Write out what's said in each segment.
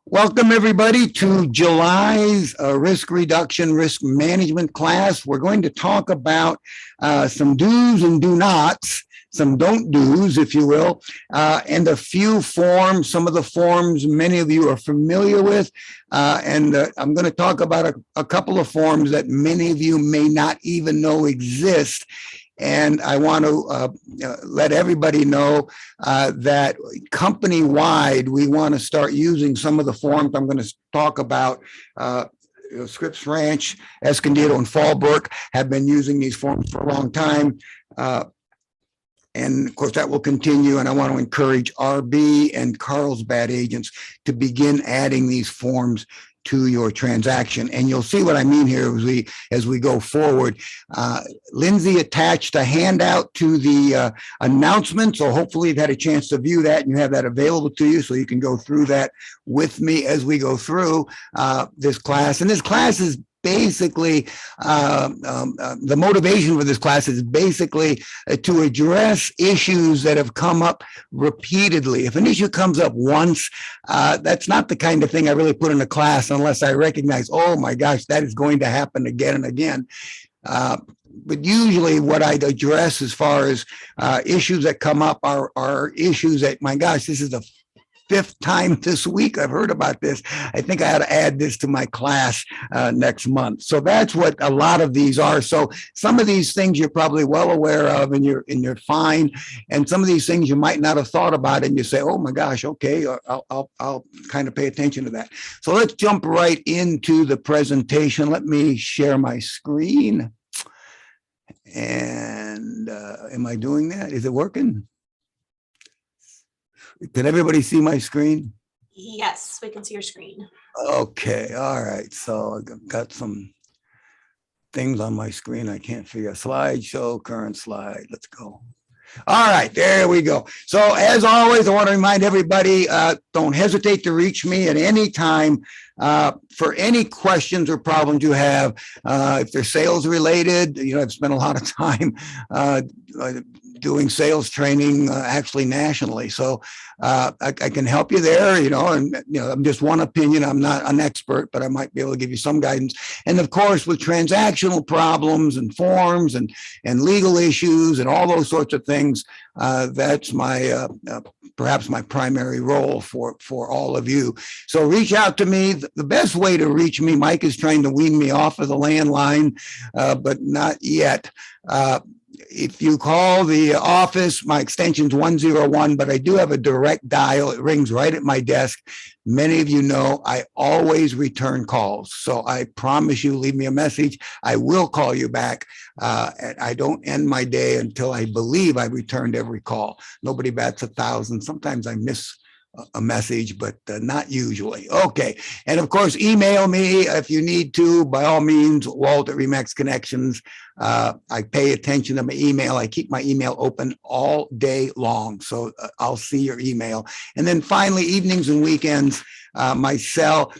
Welcome, everybody, to July's risk reduction, risk management class. We're going to talk about some do's and do nots, some don't do's, if you will, and a few forms. Some of the forms many of you are familiar with. And I'm going to talk about a couple of forms that many of you may not even know exist. And I want to let everybody know that company-wide, we want to start using some of the forms I'm going to talk about. Scripps Ranch, Escondido, and Fallbrook have been using these forms for a long time. And of course, that will continue. And I want to encourage RB and Carlsbad agents to begin adding these forms to your transaction. And you'll see what I mean here as we go forward. Lindsay attached a handout to the announcement. So hopefully you've had a chance to view that and you have that available to you so you can go through that with me as we go through this class. And this class is basically, the motivation for this class is basically to address issues that have come up repeatedly. If an issue comes up once, that's not the kind of thing I really put in a class unless I recognize, oh my gosh, that is going to happen again and again. But usually what I address as far as issues that come up are issues that, my gosh, this is the fifth time this week I've heard about this. I think I ought to add this to my class next month. So that's what a lot of these are. So some of these things you're probably well aware of and you're fine. And some of these things you might not have thought about and you say, oh my gosh, okay, I'll kind of pay attention to that. So let's jump right into the presentation. Let me share my screen. And am I doing that? Is it working? Can everybody see my screen? Yes, we can see your screen. Okay, all right. So I've got some things on my screen I can't figure out. Slideshow, current slide. Let's go. All right, there we go. So as always, I want to remind everybody, don't hesitate to reach me at any time for any questions or problems you have. If they're sales related, I've spent a lot of time doing sales training actually nationally. So I can help you there, and I'm just one opinion. I'm not an expert, but I might be able to give you some guidance. And of course, with transactional problems and forms and legal issues and all those sorts of things, that's my perhaps my primary role for all of you. So reach out to me. The best way to reach me, Mike is trying to wean me off of the landline, but not yet. If you call the office, my extension is 101, but I do have a direct dial. It rings right at my desk. Many of you know I always return calls. So I promise you, leave me a message. I will call you back. And I don't end my day until I believe I returned every call. Nobody bats 1,000. Sometimes I miss a message, but not usually. Okay. And of course, email me if you need to, by all means, Walt at Remax Connections. I pay attention to my email. I keep my email open all day long. So I'll see your email. And then finally, evenings and weekends, my cell,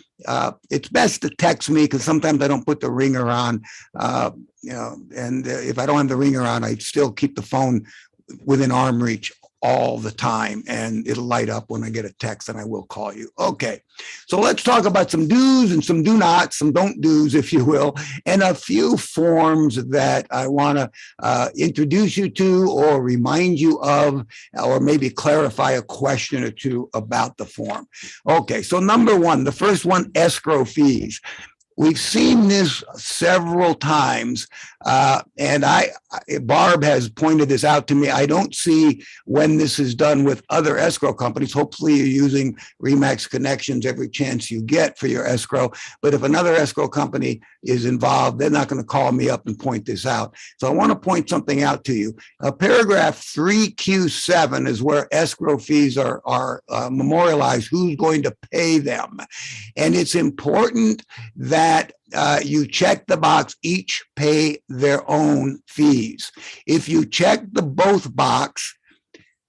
it's best to text me because sometimes I don't put the ringer on, and if I don't have the ringer on, I still keep the phone within arm reach all the time, and it'll light up when I get a text, and I will call you. Okay, so let's talk about some do's and some do nots, some don't do's, if you will, and a few forms that I want to introduce you to or remind you of, or maybe clarify a question or two about the form. Okay, so number one, the first one, escrow fees. We've seen this several times, and Barb has pointed this out to me. I don't see when this is done with other escrow companies. Hopefully you're using Remax Connections every chance you get for your escrow. But if another escrow company is involved, they're not going to call me up and point this out. So I want to point something out to you. Paragraph 3Q7 is where escrow fees are memorialized, who's going to pay them. And it's important that you check the box, each pay their own fees. If you check the both box,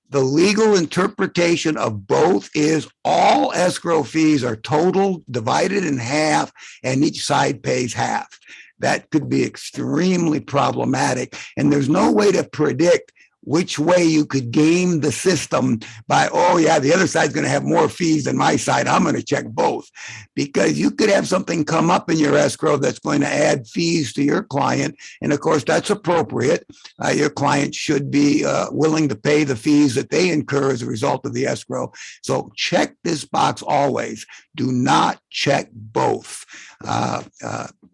the legal interpretation of both is all escrow fees are totaled, divided in half, and each side pays half. That could be extremely problematic. And there's no way to predict which way you could game the system by, oh yeah, the other side's going to have more fees than my side. I'm going to check both, because you could have something come up in your escrow that's going to add fees to your client. And of course, that's appropriate. Your client should be willing to pay the fees that they incur as a result of the escrow. So check this box always. Do not check both.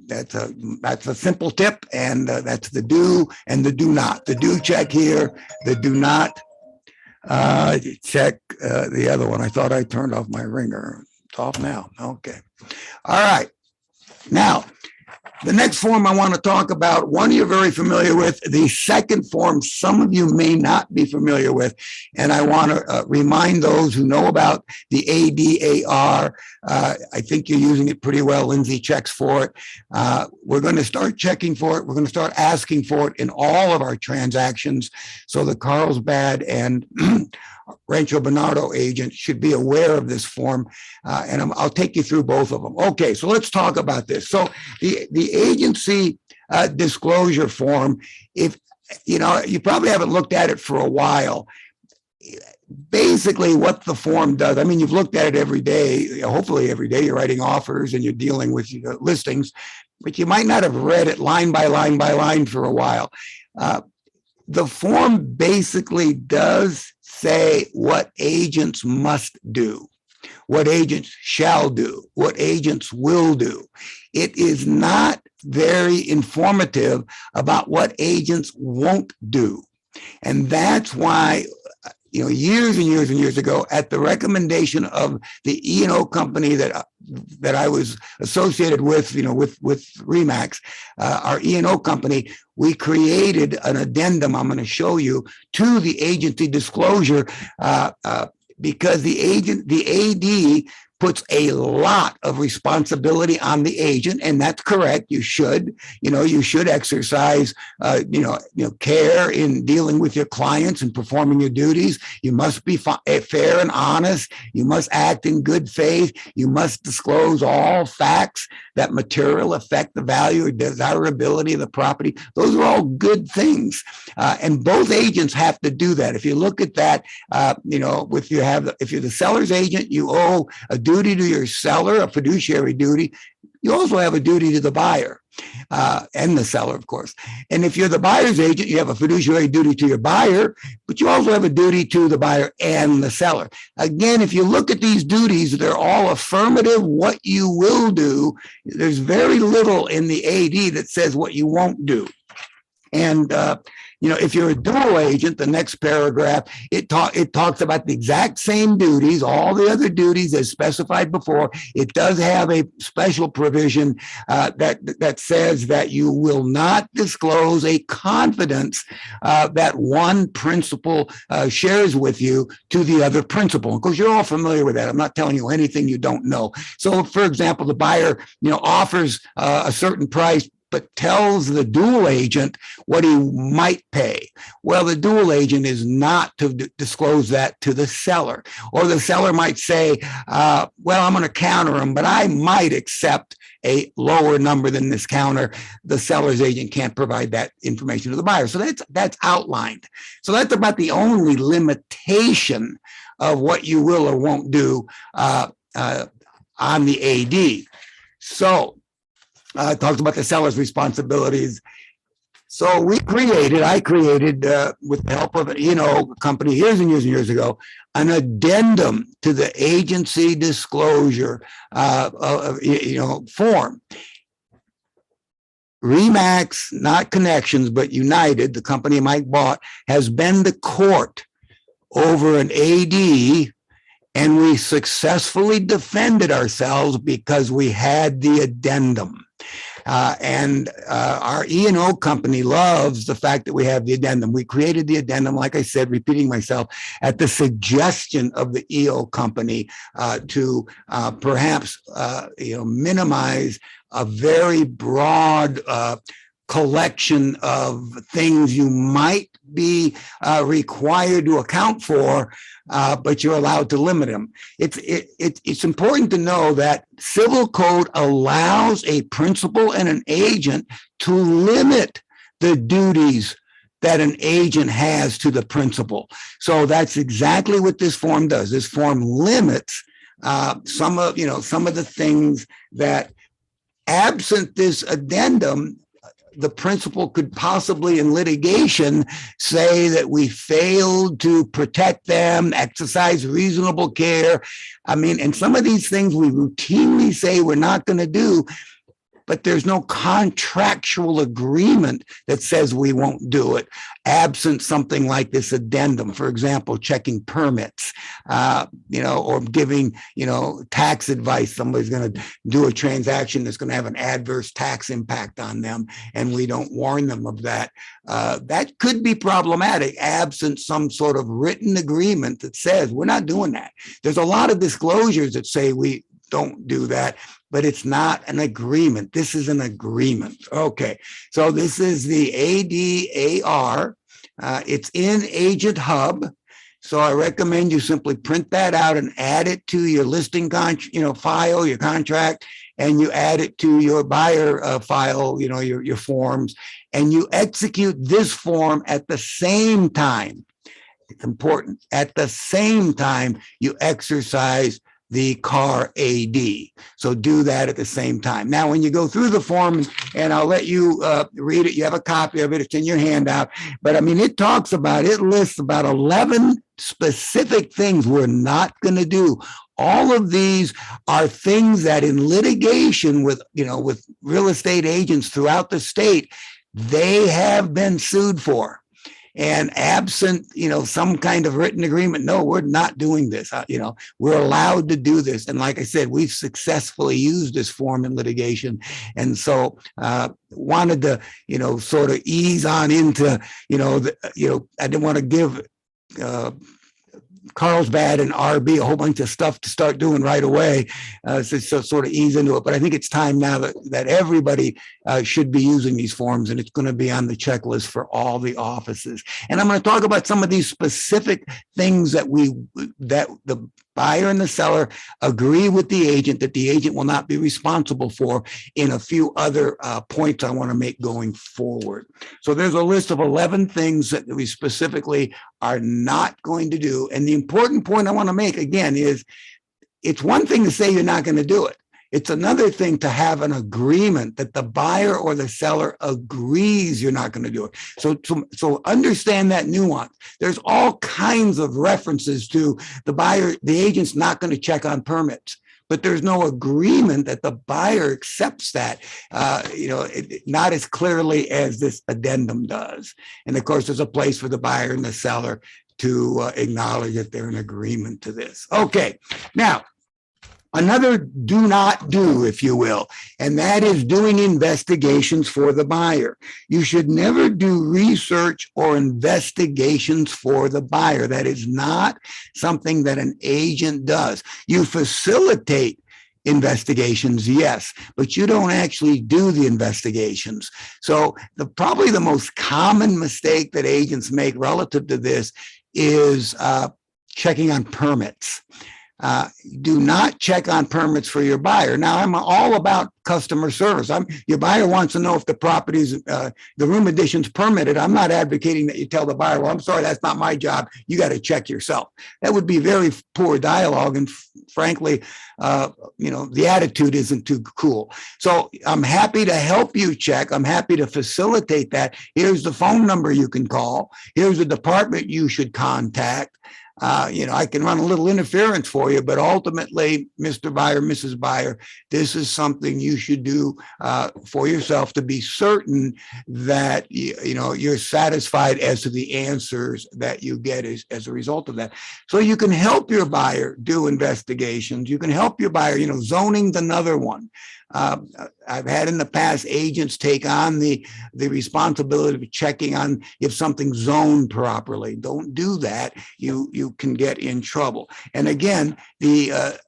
That's a simple tip, and that's the do and the do not. The do check here, the do not check the other one. I thought I turned off my ringer. It's off now. Okay. All right. Now, the next form I want to talk about, one you're very familiar with. The second form, some of you may not be familiar with. And I want to remind those who know about the ADAR. I think you're using it pretty well. Lindsay checks for it. We're going to start checking for it. We're going to start asking for it in all of our transactions. So the Carlsbad and Rancho Bernardo agent should be aware of this form, and I'll take you through both of them. Okay, so let's talk about this. So the agency disclosure form, if you probably haven't looked at it for a while. Basically, what the form does, I mean, you've looked at it every day, hopefully every day you're writing offers and you're dealing with listings, but you might not have read it line by line by line for a while. The form basically does say what agents must do, what agents shall do, what agents will do. It is not very informative about what agents won't do. And that's why, years and years and years ago, at the recommendation of the E&O company that I was associated with, with RE/MAX, our E&O company, we created an addendum I'm going to show you to the agency disclosure, because the AD puts a lot of responsibility on the agent, and that's correct. You should exercise, care in dealing with your clients and performing your duties. You must be fair and honest. You must act in good faith. You must disclose all facts that material affect the value or desirability of the property. Those are all good things, and both agents have to do that. If you look at that, if you're the seller's agent, you owe a duty to your seller, a fiduciary duty. You also have a duty to the buyer and the seller, of course. And if you're the buyer's agent, you have a fiduciary duty to your buyer, but you also have a duty to the buyer and the seller. Again, if you look at these duties, they're all affirmative, what you will do. There's very little in the AD that says what you won't do. And if you're a dual agent, the next paragraph, it talks about the exact same duties, all the other duties as specified before. It does have a special provision that says that you will not disclose a confidence that one principal shares with you to the other principal. Of course, you're all familiar with that. I'm not telling you anything you don't know. So, for example, the buyer, offers a certain price, but tells the dual agent what he might pay. Well, the dual agent is not to disclose that to the seller. Or the seller might say, I'm going to counter him, but I might accept a lower number than this counter. The seller's agent can't provide that information to the buyer. So that's outlined. So that's about the only limitation of what you will or won't do on the AD. So, talks about the seller's responsibilities. So I created with the help of an company years and years and years ago, an addendum to the agency disclosure form. RE/MAX, not Connections, but United, the company Mike bought, has been to court over an AD, and we successfully defended ourselves because we had the addendum. And our E&O company loves the fact that we have the addendum. We created the addendum, like I said, repeating myself, at the suggestion of the EO company to perhaps minimize a very broad collection of things you might be required to account for, but you're allowed to limit them. It's important to know that civil code allows a principal and an agent to limit the duties that an agent has to the principal. So that's exactly what this form does. This form limits some of the things that, absent this addendum, the principal could possibly in litigation say that we failed to protect them, exercise reasonable care. I mean, and some of these things we routinely say we're not going to do, but there's no contractual agreement that says we won't do it, absent something like this addendum. For example, checking permits, or giving, tax advice. Somebody's going to do a transaction that's going to have an adverse tax impact on them, and we don't warn them of that. That could be problematic, absent some sort of written agreement that says we're not doing that. There's a lot of disclosures that say we don't do that, but it's not an agreement. This is an agreement. Okay, so this is the ADAR. It's in Agent Hub. So I recommend you simply print that out and add it to your listing file, your contract, and you add it to your buyer file, your forms, and you execute this form at the same time. It's important. At the same time, you exercise the CAR AD. So do that at the same time. Now, when you go through the form, and I'll let you read it, you have a copy of it, it's in your handout, but I mean, it lists about 11 specific things we're not going to do. All of these are things that in litigation with real estate agents throughout the state, they have been sued for. And absent, some kind of written agreement, no, we're not doing this. We're allowed to do this. And like I said, we've successfully used this form in litigation. And so wanted to, sort of ease on into, I didn't want to give Carlsbad and RB a whole bunch of stuff to start doing right away, so sort of ease into it. But I think it's time now that everybody should be using these forms, and it's going to be on the checklist for all the offices. And I'm going to talk about some of these specific things that the buyer and the seller agree with the agent that the agent will not be responsible for in a few other points I want to make going forward. So there's a list of 11 things that we specifically are not going to do. And the important point I want to make again is it's one thing to say you're not going to do it. It's another thing to have an agreement that the buyer or the seller agrees you're not going to do it. So understand that nuance. There's all kinds of references to the agent's not going to check on permits, but there's no agreement that the buyer accepts that, not as clearly as this addendum does. And of course, there's a place for the buyer and the seller to acknowledge that they're in agreement to this. Okay, now, another do not do, if you will, and that is doing investigations for the buyer. You should never do research or investigations for the buyer. That is not something that an agent does. You facilitate investigations, yes, but you don't actually do the investigations. So probably the most common mistake that agents make relative to this is checking on permits. Do not check on permits for your buyer. Now, I'm all about customer service. Your buyer wants to know if the property's, the room addition's permitted. I'm not advocating that you tell the buyer, well, I'm sorry, that's not my job. You got to check yourself. That would be very poor dialogue. And frankly, the attitude isn't too cool. So I'm happy to help you check. I'm happy to facilitate that. Here's the phone number you can call. Here's the department you should contact. I can run a little interference for you, but ultimately, Mr. Buyer, Mrs. Buyer, this is something you should do for yourself to be certain that you're satisfied as to the answers that you get as a result of that. So you can help your buyer do investigations. You can help your buyer. Zoning's another one. I've had in the past agents take on the responsibility of checking on if something's zoned properly. Don't do that. You can get in trouble. And again, the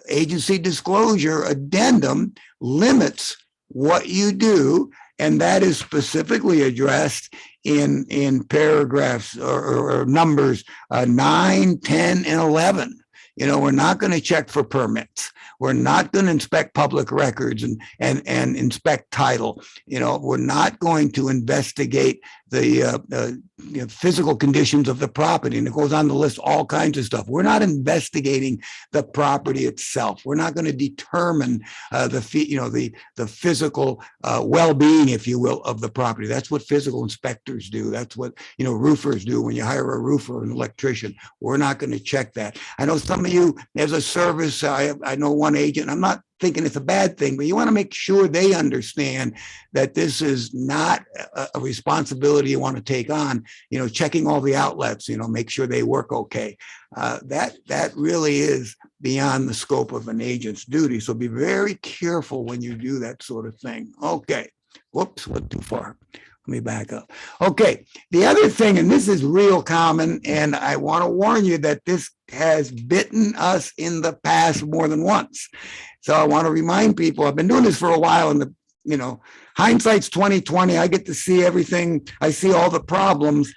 agency disclosure addendum limits what you do, and that is specifically addressed in paragraphs or numbers 9, 10, and 11. We're not going to check for permits. We're not going to inspect public records and inspect title. We're not going to investigate physical conditions of the property, and it goes on to list all kinds of stuff. We're not investigating the property itself. We're not going to determine the physical well-being, if you will, of the property. That's what physical inspectors do. That's what roofers do when you hire a roofer or an electrician. We're not going to check that. I know some of you, as a service, I know one agent. I'm not thinking it's a bad thing, but you want to make sure they understand that this is not a responsibility you want to take on. Checking all the outlets, make sure they work okay. That really is beyond the scope of an agent's duty. So be very careful when you do that sort of thing. Okay. Whoops, went too far. Let me back up. Okay. The other thing, and this is real common, and I want to warn you that this has bitten us in the past more than once. So I want to remind people, I've been doing this for a while, and hindsight's 2020. I get to see everything. I see all the problems.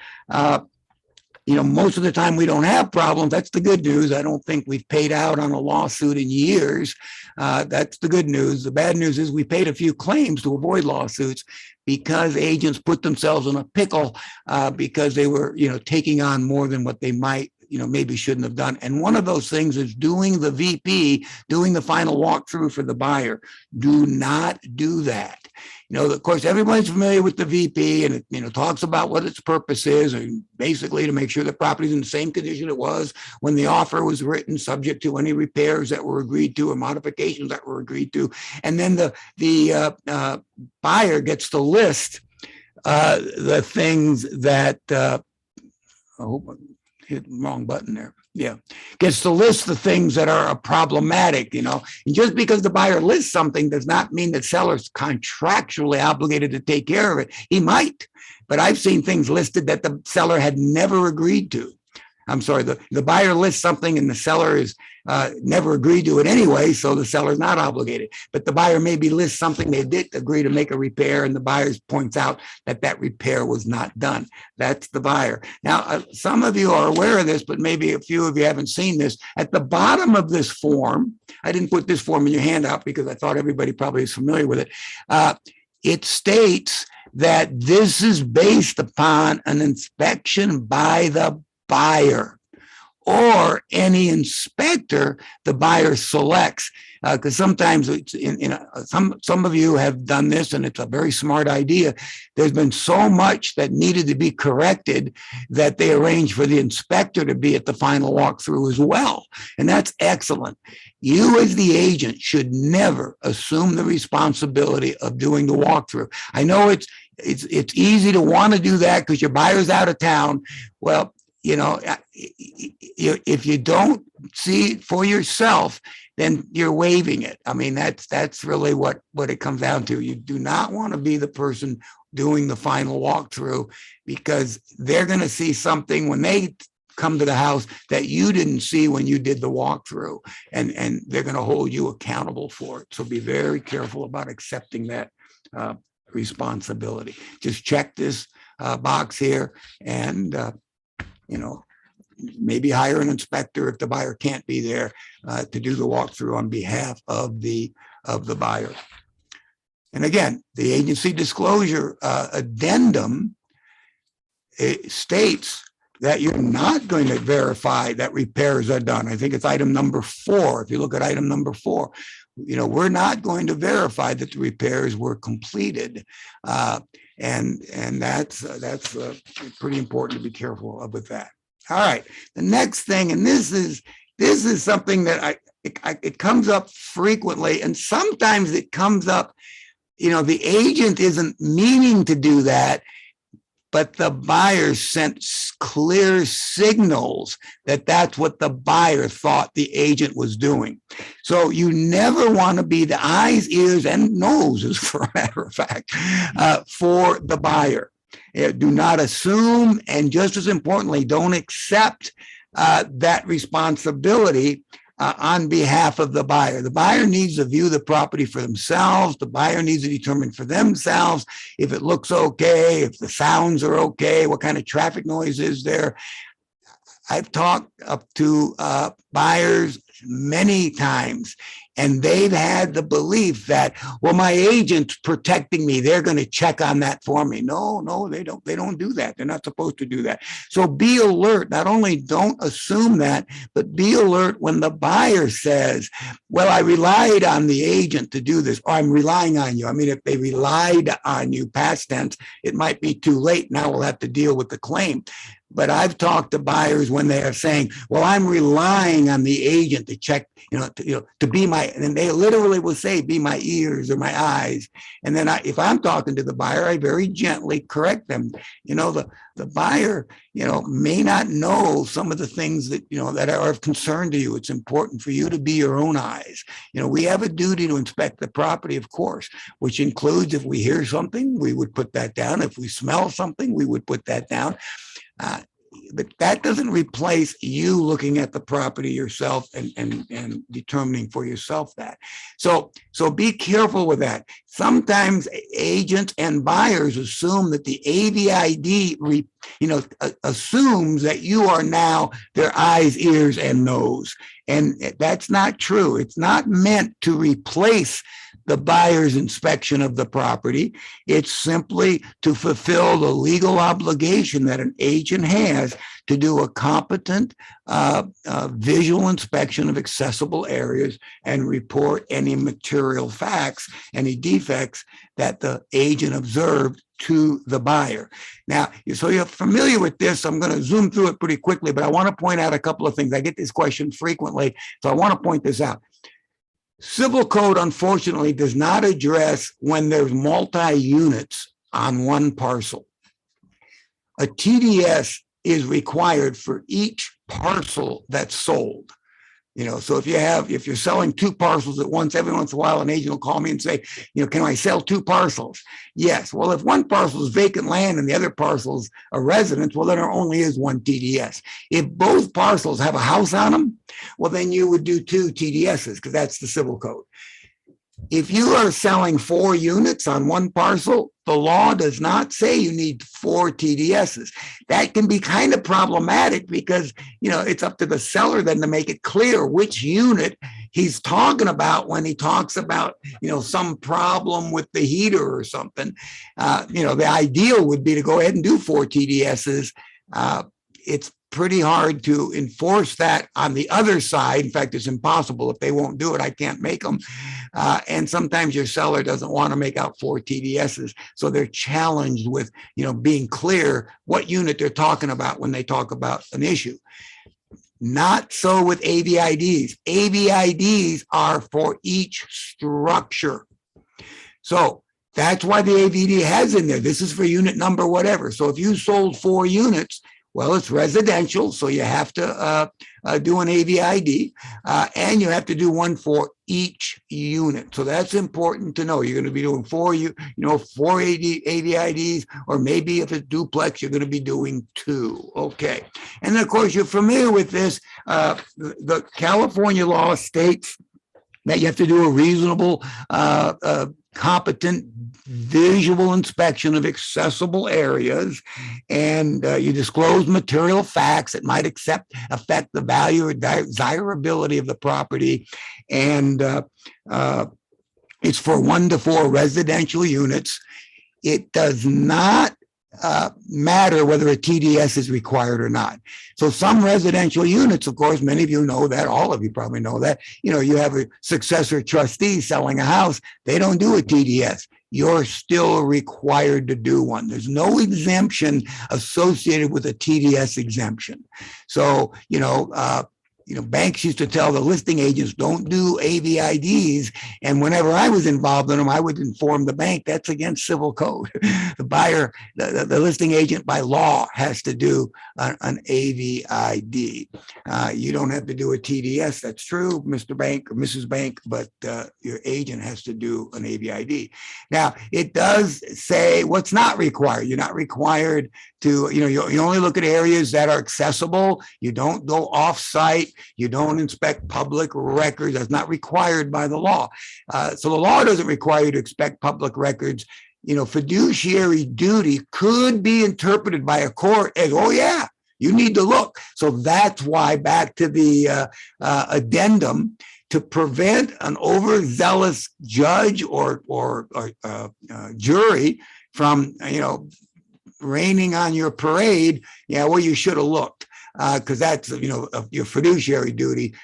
Most of the time we don't have problems. That's the good news. I don't think we've paid out on a lawsuit in years. That's the good news. The bad news is we paid a few claims to avoid lawsuits because agents put themselves in a pickle because they were, taking on more than what they might, maybe shouldn't have done. And one of those things is doing the VP, doing the final walkthrough for the buyer. Do not do that. Of course, everyone's familiar with the VP, and it, talks about what its purpose is, and basically to make sure the property's in the same condition it was when the offer was written, subject to any repairs that were agreed to or modifications that were agreed to. And then the buyer gets to list the things that I hope I hit the wrong button there. Yeah, gets to list the things that are problematic, and just because the buyer lists something does not mean that seller's contractually obligated to take care of it. He might, but I've seen things listed that the seller had never agreed to. I'm sorry, the buyer lists something and the seller is never agreed to it anyway, so the seller's not obligated. But the buyer maybe lists something they did agree to make a repair, and the buyer points out that repair was not done. That's the buyer. Now, some of you are aware of this, but maybe a few of you haven't seen this. At the bottom of this form, I didn't put this form in your handout because I thought everybody probably is familiar with it. It states that this is based upon an inspection by the buyer or any inspector the buyer selects, because sometimes it's some of you have done this, and it's a very smart idea. There's been so much that needed to be corrected that they arranged for the inspector to be at the final walkthrough as well, and that's excellent. You as the agent should never assume the responsibility of doing the walkthrough. I know it's easy to want to do that because your buyer's out of town. Well, if you don't see it for yourself, then you're waiving it. I mean, that's really what it comes down to. You do not want to be the person doing the final walkthrough, because they're going to see something when they come to the house that you didn't see when you did the walkthrough, and they're going to hold you accountable for it. So be very careful about accepting that responsibility. Just check this box here, and maybe hire an inspector if the buyer can't be there to do the walkthrough on behalf of the buyer. And again, the agency disclosure addendum, it states that you're not going to verify that repairs are done. I think it's item number 4. If you look at item number 4, we're not going to verify that the repairs were completed. And that's pretty important to be careful with that. All right, the next thing, and this is something that it comes up frequently, and sometimes it comes up, the agent isn't meaning to do that, but the buyer sent clear signals that that's what the buyer thought the agent was doing. So you never want to be the eyes, ears, and noses, for a matter of fact, for the buyer. Do not assume, and just as importantly, don't accept that responsibility on behalf of the buyer. The buyer needs to view the property for themselves. The buyer needs to determine for themselves if it looks okay, if the sounds are okay, what kind of traffic noise is there. I've talked up to buyers many times, and they've had the belief that, well, my agent's protecting me. They're going to check on that for me. No, they don't. They don't do that. They're not supposed to do that. So be alert. Not only don't assume that, but be alert when the buyer says, well, I relied on the agent to do this, or I'm relying on you. I mean, if they relied on you, past tense, it might be too late. Now we'll have to deal with the claim. But I've talked to buyers when they are saying, well, I'm relying on the agent to check, to be my, and they literally will say, be my ears or my eyes. And then if I'm talking to the buyer, I very gently correct them. The buyer, may not know some of the things that, that are of concern to you. It's important for you to be your own eyes. We have a duty to inspect the property, of course, which includes if we hear something, we would put that down. If we smell something, we would put that down. But that doesn't replace you looking at the property yourself and determining for yourself that. So be careful with that. Sometimes agents and buyers assume that the AVID, assumes that you are now their eyes, ears, and nose. And that's not true. It's not meant to replace the buyer's inspection of the property. It's simply to fulfill the legal obligation that an agent has to do a competent visual inspection of accessible areas and report any material facts, any defects that the agent observed to the buyer. Now, so you're familiar with this. I'm going to zoom through it pretty quickly, but I want to point out a couple of things. I get this question frequently, so I want to point this out. Civil code, unfortunately, does not address when there's multi-units on one parcel. A TDS is required for each parcel that's sold. So if you're selling two parcels at once, every once in a while, an agent will call me and say, can I sell two parcels? Yes. Well, if one parcel is vacant land and the other parcel is a residence, well, then there only is one TDS. If both parcels have a house on them, well, then you would do two TDSs because that's the civil code. If you are selling 4 units on one parcel, the law does not say you need 4 TDSs. That can be kind of problematic because, it's up to the seller then to make it clear which unit he's talking about when he talks about, some problem with the heater or something. The ideal would be to go ahead and do 4 TDSs. It's pretty hard to enforce that on the other side. In fact, it's impossible. If they won't do it, I can't make them. And sometimes your seller doesn't want to make out 4 TDSs. So they're challenged with, being clear what unit they're talking about when they talk about an issue. Not so with AVIDs. AVIDs are for each structure. So that's why the AVD has in there. This is for unit number, whatever. So if you sold 4 units, well, it's residential, so you have to do an AVID, and you have to do one for each unit. So that's important to know. You're going to be doing 4 AVIDs, or maybe if it's duplex, you're going to be doing 2. Okay, and of course you're familiar with this. The California law states that you have to do a reasonable, competent visual inspection of accessible areas, and you disclose material facts that might affect the value or desirability of the property, and it's for 1 to 4 residential units. It does not matter whether a TDS is required or not. So some residential units, of course, many of you know that, all of you probably know that, you have a successor trustee selling a house, they don't do a TDS. You're still required to do one. There's no exemption associated with a TDS exemption. So, banks used to tell the listing agents, don't do AVIDs. And whenever I was involved in them, I would inform the bank that's against civil code. The buyer, the listing agent by law has to do an AVID. You don't have to do a TDS. That's true, Mr. Bank or Mrs. Bank, but your agent has to do an AVID. Now, it does say what's not required. You're not required to, you only look at areas that are accessible. You don't go off-site. You don't inspect public records. That's not required by the law. So the law doesn't require you to inspect public records. Fiduciary duty could be interpreted by a court as, oh yeah, You need to look. So that's why, back to the addendum, to prevent an overzealous judge or jury from, raining on your parade. Yeah, well, you should have looked, because that's, your fiduciary duty.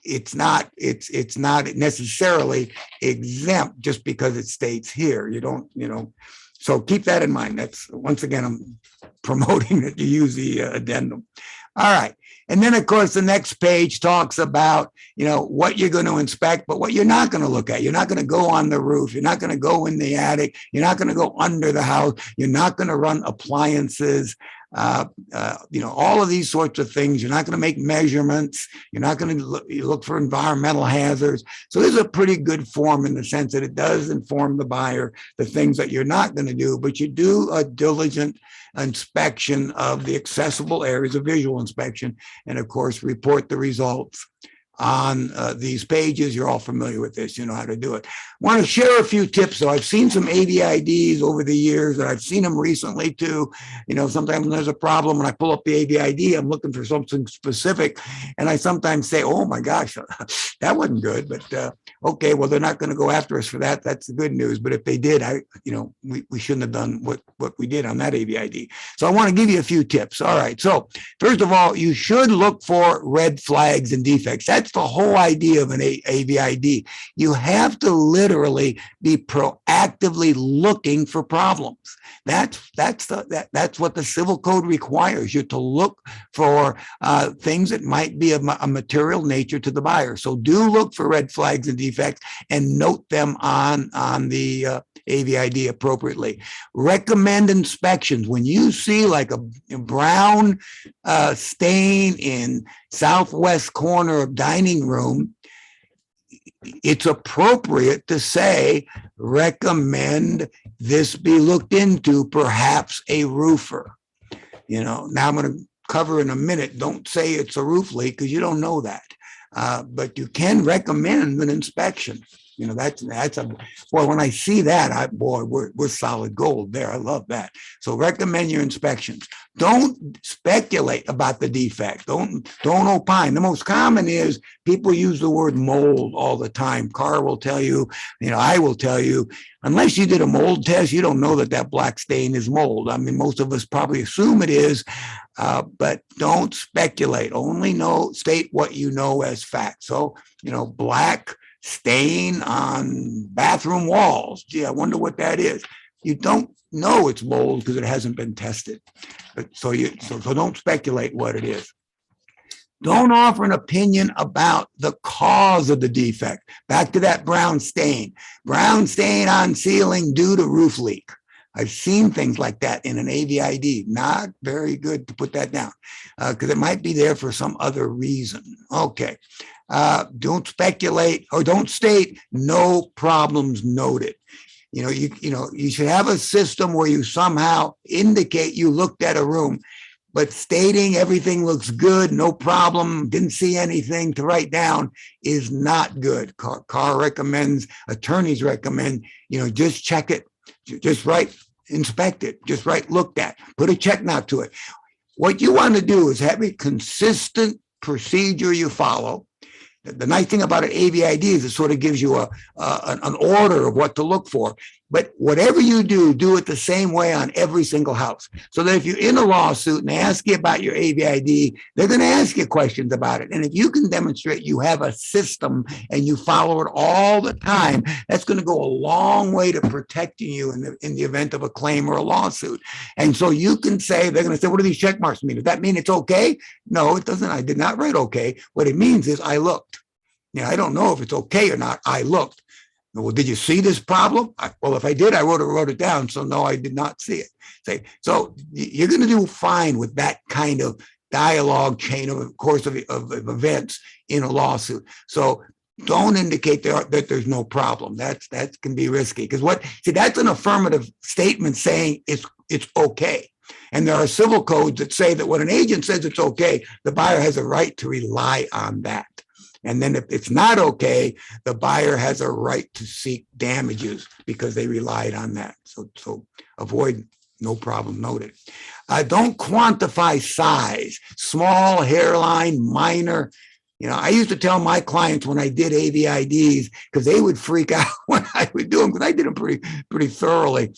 It's not necessarily exempt just because it states here. You don't, so keep that in mind. That's, once again, I'm promoting that you use the addendum. All right. And then, of course, the next page talks about, what you're going to inspect, but what you're not going to look at. You're not going to go on the roof. You're not going to go in the attic. You're not going to go under the house. You're not going to run appliances. All of these sorts of things. You're not going to make measurements. You're not going to look for environmental hazards. So this is a pretty good form in the sense that it does inform the buyer the things that you're not going to do, but you do a diligent inspection of the accessible areas, of visual inspection, and of course, report the results on these pages. You're all familiar with this. You know how to do it. I want to share a few tips. So I've seen some AVIDs over the years, and I've seen them recently too. Sometimes when there's a problem, when I pull up the AVID, I'm looking for something specific, and I sometimes say, oh my gosh, that wasn't good, but okay, well, they're not going to go after us for that. That's the good news. But if they did, we shouldn't have done what we did on that AVID. So I want to give you a few tips. All right. So first of all, you should look for red flags and defects. That's the whole idea of an AVID. You have to literally be proactively looking for problems. That's what the civil code requires you to look for, things that might be of a material nature to the buyer. So do look for red flags and defects and note them on the AVID appropriately. Recommend inspections. When you see like a brown stain in southwest corner of dining room, it's appropriate to say, recommend this be looked into, perhaps a roofer. Now I'm going to cover in a minute. Don't say it's a roof leak because you don't know that. But you can recommend an inspection. That's boy, when I see that, we're solid gold there. I love that. So recommend your inspections. Don't speculate about the defect. Don't opine. The most common is people use the word mold all the time. Carr will tell you, I will tell you, unless you did a mold test, you don't know that black stain is mold. I mean, most of us probably assume it is, but don't speculate. Only state what you know as fact. So, black stain on bathroom walls. Gee, I wonder what that is. You don't know it's mold because it hasn't been tested. So don't speculate what it is. Don't offer an opinion about the cause of the defect. Back to that brown stain. Brown stain on ceiling due to roof leak. I've seen things like that in an AVID. Not very good to put that down because it might be there for some other reason. Okay. Don't speculate or don't state no problems noted. You should have a system where you somehow indicate you looked at a room, but stating everything looks good, no problem, didn't see anything to write down is not good. Carr recommends, attorneys recommend, just check it, just write, inspect it, just write, looked at, put a check mark to it. What you want to do is have a consistent procedure you follow. The nice thing about an AVID is it sort of gives you an order of what to look for. But whatever you do it the same way on every single house. So that if you're in a lawsuit and they ask you about your AVID, they're going to ask you questions about it. And if you can demonstrate you have a system and you follow it all the time, that's going to go a long way to protecting you in the event of a claim or a lawsuit. And so you can say, they're going to say, what do these check marks mean? Does that mean it's okay? No, it doesn't. I did not write okay. What it means is I looked. I don't know if it's okay or not. I looked. Well, did you see this problem? Well, if I did, I wrote it down. So no, I did not see it. So you're going to do fine with that kind of dialogue chain of course of events in a lawsuit. So don't indicate that there's no problem. That can be risky because that's an affirmative statement saying it's okay. And there are civil codes that say that when an agent says it's okay, the buyer has a right to rely on that. And then if it's not okay, the buyer has a right to seek damages because they relied on that. So avoid no problem noted. Don't quantify size, small, hairline, minor. You know, I used to tell my clients when I did AVIDs, because they would freak out when I would do them, because I did them pretty thoroughly.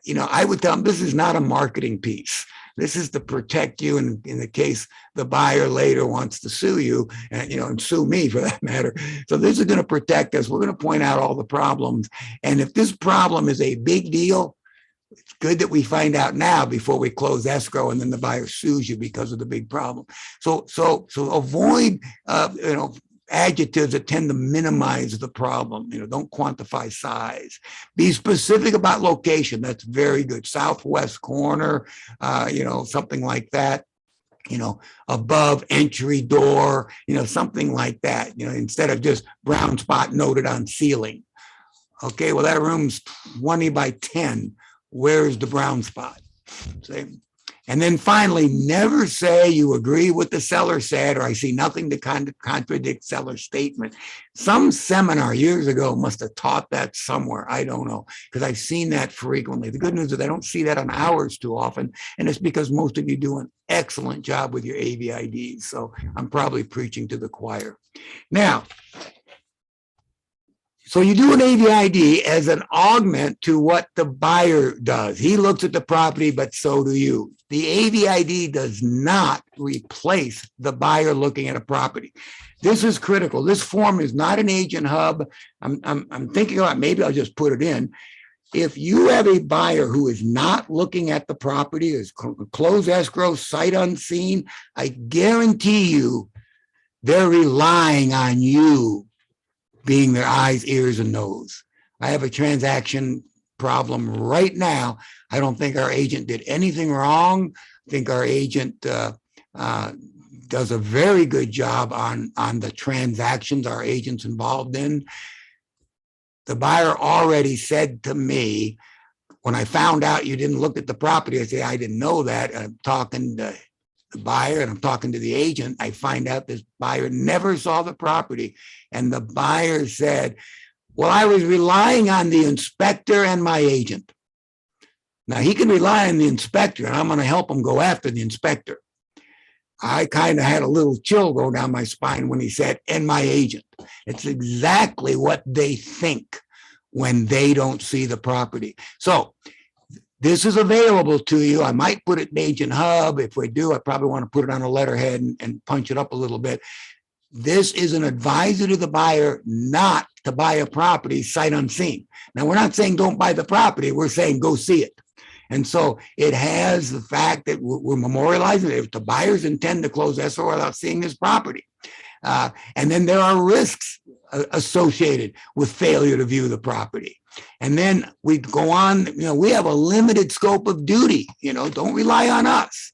You know, I would tell them, this is not a marketing piece. This is to protect you in the case the buyer later wants to sue you, and you know, and sue me for that matter. So this is going to protect us. We're going to point out all the problems. And if this problem is a big deal, it's good that we find out now before we close escrow and then the buyer sues you because of the big problem. So avoid, you know, adjectives that tend to minimize the problem. You know, don't quantify size. Be specific about location. That's very good. Southwest corner, you know, something like that. You know, above entry door, you know, something like that, you know, instead of just brown spot noted on ceiling. Okay, well, that room's 20 by 10. Where's the brown spot? See? And then finally, never say you agree with the seller said, or I see nothing to contradict seller's statement. Some seminar years ago must have taught that somewhere. I don't know, because I've seen that frequently. The good news is I don't see that on ours too often. And it's because most of you do an excellent job with your AVIDs. So I'm probably preaching to the choir. Now, so you do an AVID as an augment to what the buyer does. He looks at the property, but so do you. The AVID does not replace the buyer looking at a property. This is critical. This form is not an agent hub. I'm thinking about, maybe I'll just put it in. If you have a buyer who is not looking at the property, is closed escrow, sight unseen, I guarantee you they're relying on you being their eyes, ears, and nose. I have a transaction problem right now. I don't think our agent did anything wrong. I think our agent does a very good job on the transactions our agent's involved in. The buyer already said to me, when I found out you didn't look at the property, I said, I didn't know that. I'm talking to the buyer and I'm talking to the agent. I find out this buyer never saw the property. And the buyer said, well, I was relying on the inspector and my agent. Now he can rely on the inspector and I'm going to help him go after the inspector. I kind of had a little chill go down my spine when he said, and my agent. It's exactly what they think when they don't see the property. So this is available to you. I might put it in Agent Hub. If we do, I probably want to put it on a letterhead and punch it up a little bit. This is an advisor to the buyer not to buy a property sight unseen. Now, we're not saying don't buy the property. We're saying go see it. And so it has the fact that we're memorializing it. If the buyers intend to close escrow without seeing this property. And then there are risks associated with failure to view the property. And then we go on, you know, we have a limited scope of duty, you know, don't rely on us.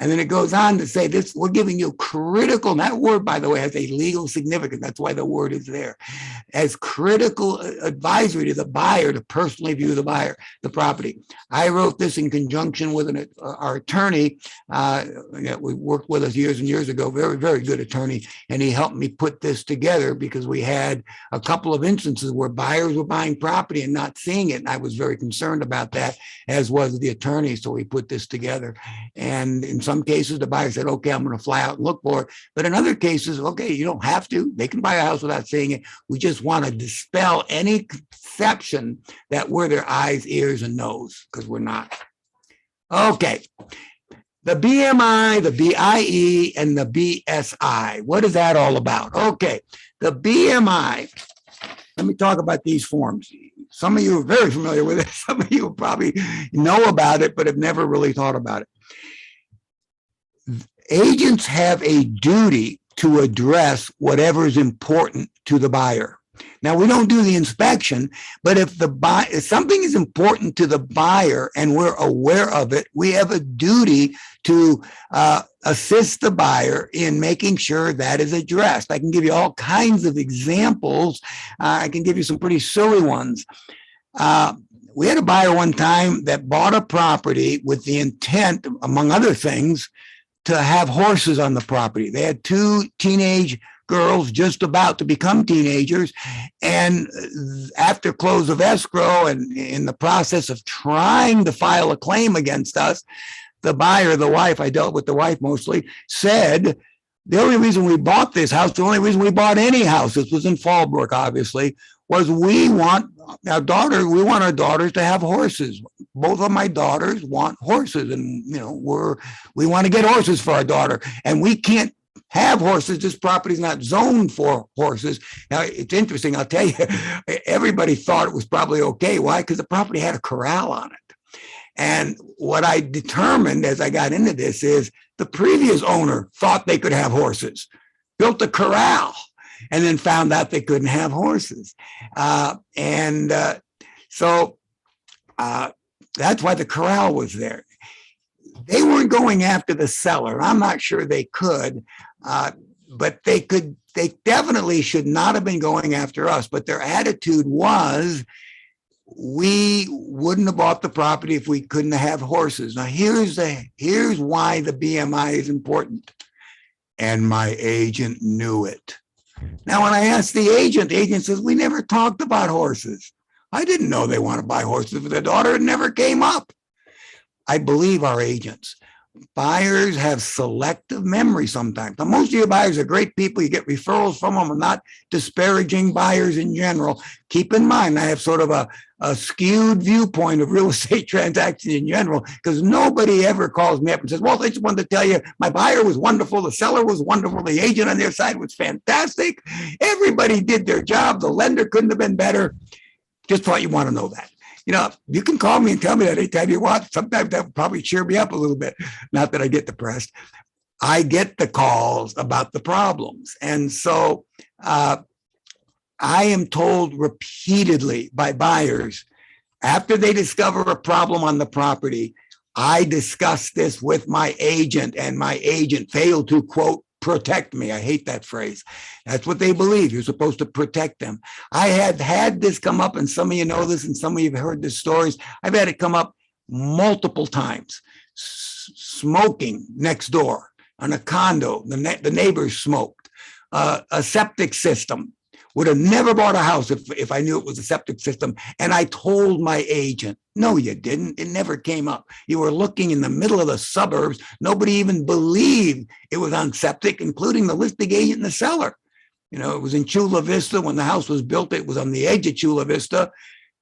And then it goes on to say this, we're giving you critical, and that word, by the way, has a legal significance. That's why the word is there. As critical advisory to the buyer to personally view the property. I wrote this in conjunction with our attorney. We worked with us years and years ago, very, very good attorney. And he helped me put this together because we had a couple of instances where buyers were buying property and not seeing it. And I was very concerned about that, as was the attorney. So we put this together. And in some cases, the buyer said, okay, I'm going to fly out and look for it. But in other cases, okay, you don't have to. They can buy a house without seeing it. We just want to dispel any conception that we're their eyes, ears, and nose, because we're not. Okay. The BMI, the BIE, and the BSI. What is that all about? Okay. The BMI, let me talk about these forms. Some of you are very familiar with it. Some of you probably know about it, but have never really thought about it. Agents have a duty to address whatever is important to the buyer. Now, we don't do the inspection, but if something is important to the buyer and we're aware of it, we have a duty to assist the buyer in making sure that is addressed. I can give you all kinds of examples. I can give you some pretty silly ones. We had a buyer one time that bought a property with the intent, among other things, to have horses on the property. They had two teenage girls just about to become teenagers. And after close of escrow and in the process of trying to file a claim against us, the buyer, the wife, I dealt with the wife mostly, said, the only reason we bought this house, the only reason we bought any house, this was in Fallbrook, obviously, was we want our daughters to have horses. Both of my daughters want horses, and we want to get horses for our daughter, and we can't have horses. This property is not zoned for horses. Now, it's interesting. I'll tell you, everybody thought it was probably okay. Why? Because the property had a corral on it. And what I determined as I got into this is the previous owner thought they could have horses, built a corral, and then found out they couldn't have horses. So that's why the corral was there. They weren't going after the seller. I'm not sure they could, but they could. They definitely should not have been going after us. But their attitude was, we wouldn't have bought the property if we couldn't have horses. Now, here's why the BMI is important. And my agent knew it. Now, when I asked the agent says, we never talked about horses. I didn't know they want to buy horses for their daughter. It never came up. I believe our agents. Buyers have selective memory sometimes. Now, most of your buyers are great people. You get referrals from them. I'm not disparaging buyers in general. Keep in mind, I have sort of a skewed viewpoint of real estate transactions in general, because nobody ever calls me up and says, well, I just wanted to tell you, my buyer was wonderful. The seller was wonderful. The agent on their side was fantastic. Everybody did their job. The lender couldn't have been better. Just thought you want to know that. You can call me and tell me that anytime you want. Sometimes that would probably cheer me up a little bit. Not that I get depressed. I get the calls about the problems. And so I am told repeatedly by buyers, after they discover a problem on the property, I discuss this with my agent, and my agent failed to, quote, protect me. I hate that phrase. That's what they believe. You're supposed to protect them. I have had this come up, and some of you know this, and some of you have heard the stories. I've had it come up multiple times. Smoking next door on a condo. The neighbors smoked. A septic system. Would have never bought a house if I knew it was a septic system. And I told my agent, no, you didn't. It never came up. You were looking in the middle of the suburbs. Nobody even believed it was on septic, including the listing agent and the seller. It was in Chula Vista. When the house was built, it was on the edge of Chula Vista.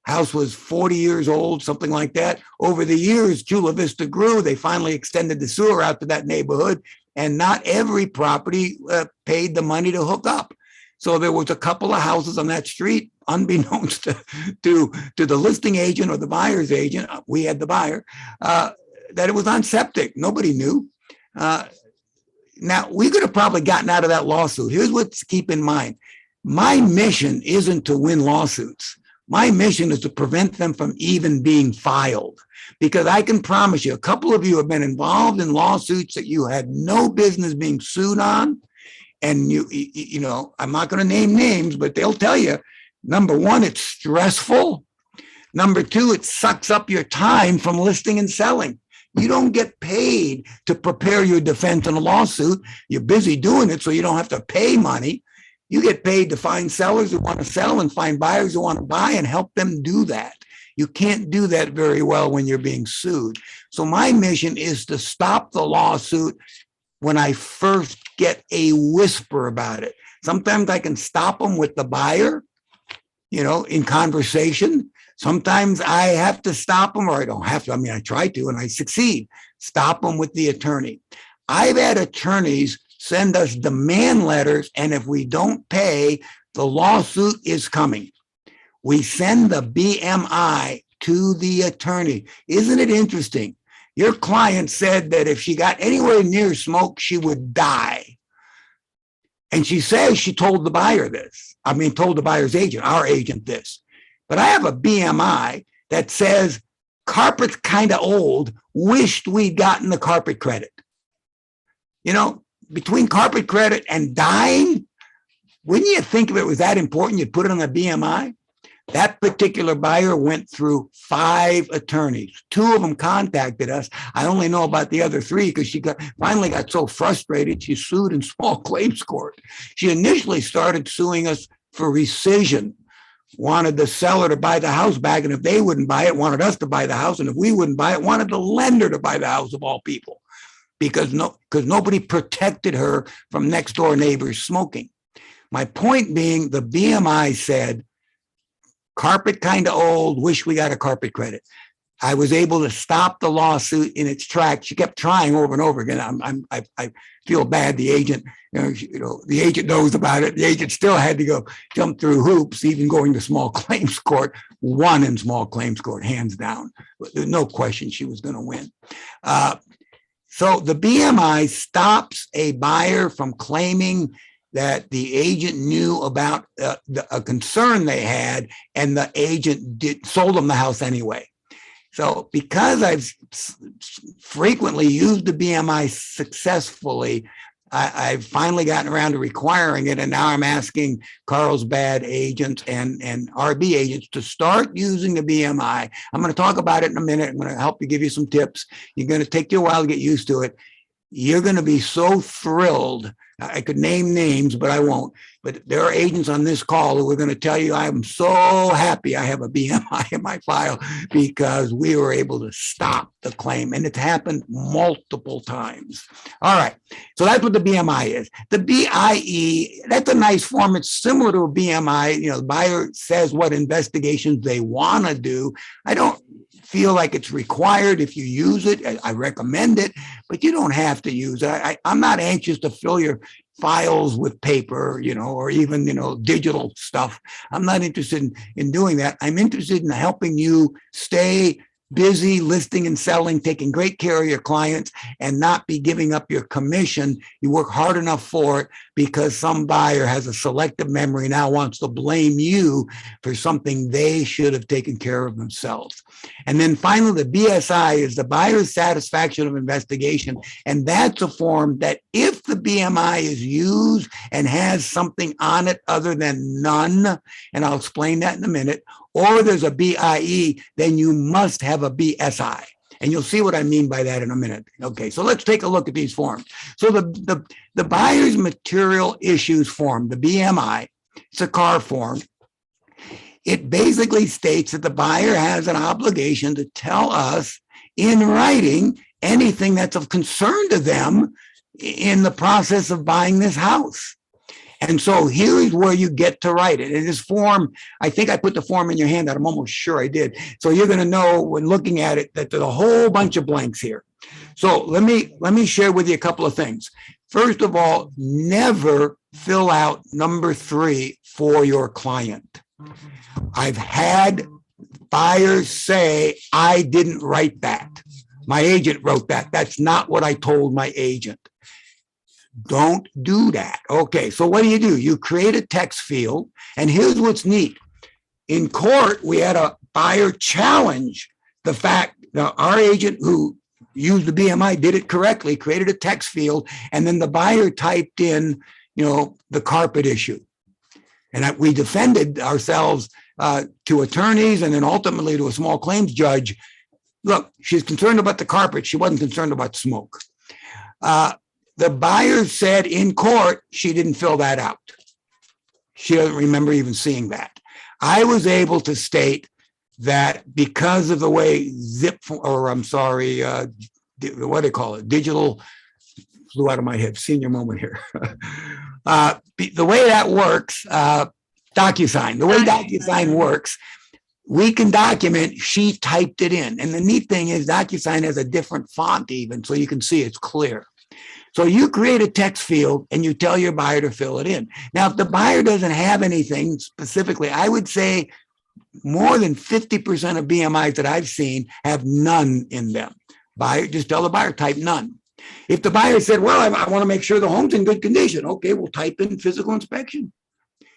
House was 40 years old, something like that. Over the years, Chula Vista grew. They finally extended the sewer out to that neighborhood. And not every property paid the money to hook up. So there was a couple of houses on that street, unbeknownst to the listing agent or the buyer's agent, we had the buyer, that it was on septic. Nobody knew. Now, we could have probably gotten out of that lawsuit. Here's what to keep in mind. My mission isn't to win lawsuits. My mission is to prevent them from even being filed. Because I can promise you, a couple of you have been involved in lawsuits that you had no business being sued on. And I'm not going to name names, but they'll tell you, number one, it's stressful. Number two, it sucks up your time from listing and selling. You don't get paid to prepare your defense in a lawsuit. You're busy doing it so you don't have to pay money. You get paid to find sellers who want to sell and find buyers who want to buy and help them do that. You can't do that very well when you're being sued. So my mission is to stop the lawsuit when I first get a whisper about it. Sometimes I can stop them with the buyer, in conversation. Sometimes I have to stop them, or I don't have to. I mean, I try to, and I succeed. Stop them with the attorney. I've had attorneys send us demand letters, and if we don't pay, the lawsuit is coming. We send the BMI to the attorney. Isn't it interesting? Your client said that if she got anywhere near smoke, she would die. And she says she told the buyer this. Told the buyer's agent, our agent, this. But I have a BMI that says carpet's kind of old, wished we'd gotten the carpet credit. Between carpet credit and dying, wouldn't you think if it was that important, you'd put it on the BMI? That particular buyer went through 5 attorneys. 2 of them contacted us. I only know about the other 3 because she finally got so frustrated, she sued in small claims court. She initially started suing us for rescission, wanted the seller to buy the house back, and if they wouldn't buy it, wanted us to buy the house, and if we wouldn't buy it, wanted the lender to buy the house, of all people, because nobody protected her from next door neighbors smoking. My point being, the BMI said, carpet kind of old, wish we got a carpet credit. I was able to stop the lawsuit in its tracks. She kept trying over and over again. I feel bad. The agent, the agent knows about it. The agent still had to go jump through hoops, even going to small claims court. Won in small claims court, hands down. There's no question she was going to win. So the BMI stops a buyer from claiming that the agent knew about a concern they had, and the agent sold them the house anyway. So because I've frequently used the BMI successfully, I've finally gotten around to requiring it, and now I'm asking Carlsbad agents and RB agents to start using the BMI. I'm going to talk about it in a minute. I'm going to help you, give you some tips. You're going to take you a while to get used to it. You're going to be so thrilled. I could name names, but I won't. But there are agents on this call who are going to tell you, I'm so happy I have a BMI in my file because we were able to stop the claim. And it's happened multiple times. All right. So that's what the BMI is. The BIE, that's a nice form. It's similar to a BMI. The buyer says what investigations they want to do. I don't feel like it's required. If you use it, I recommend it, but you don't have to use it. I'm not anxious to fill your files with paper, or even, digital stuff. I'm not interested in doing that. I'm interested in helping you stay busy listing and selling, taking great care of your clients, and not be giving up your commission. You work hard enough for it because some buyer has a selective memory, now wants to blame you for something they should have taken care of themselves. And then finally, the BSI is the buyer's satisfaction of investigation. And that's a form that if the BMI is used and has something on it other than none, and I'll explain that in a minute, or there's a BIE, then you must have a BSI. And you'll see what I mean by that in a minute. Okay, so let's take a look at these forms. So the buyer's material issues form, the BMI, it's a CAR form. It basically states that the buyer has an obligation to tell us in writing anything that's of concern to them in the process of buying this house. And so here is where you get to write it. In this form, I think I put the form in your hand. I'm almost sure I did. So you're going to know when looking at it that there's a whole bunch of blanks here. So let me share with you a couple of things. First of all, never fill out number 3 for your client. I've had buyers say, I didn't write that. My agent wrote that. That's not what I told my agent. Don't do that. Okay, so what do? You create a text field, and here's what's neat. In court, we had a buyer challenge the fact that our agent who used the BMI did it correctly, created a text field, and then the buyer typed in, the carpet issue. And we defended ourselves to attorneys and then ultimately to a small claims judge. Look, she's concerned about the carpet. She wasn't concerned about smoke. The buyer said in court, she didn't fill that out. She doesn't remember even seeing that. I was able to state that because of the way what do they call it? Digital, flew out of my head, senior moment here. The way that works, DocuSign, the way DocuSign works, we can document, she typed it in. And the neat thing is DocuSign has a different font even, so you can see it's clear. So you create a text field and you tell your buyer to fill it in. Now, if the buyer doesn't have anything specifically, I would say more than 50% of BMIs that I've seen have none in them. Just tell the buyer, type none. If the buyer said, well, I want to make sure the home's in good condition. Okay, we'll type in physical inspection.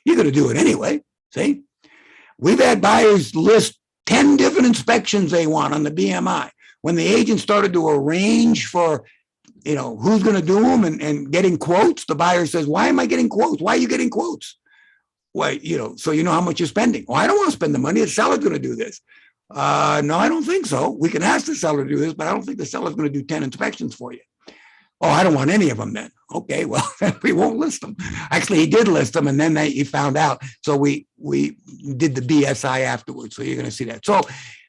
You're going to do it anyway, see? We've had buyers list 10 different inspections they want on the BMI. When the agent started to arrange for who's going to do them and getting quotes, the buyer says, why am I getting quotes? Why are you getting quotes? well, so you know how much you're spending. Well, I don't want to spend the money. The seller's going to do this. No, I don't think so. We can ask the seller to do this, but I don't think the seller's going to do 10 inspections for you. Oh, I don't want any of them then. Okay, well, we won't list them. Actually, he did list them, and then he found out. So we did the BSI afterwards. So you're going to see that. So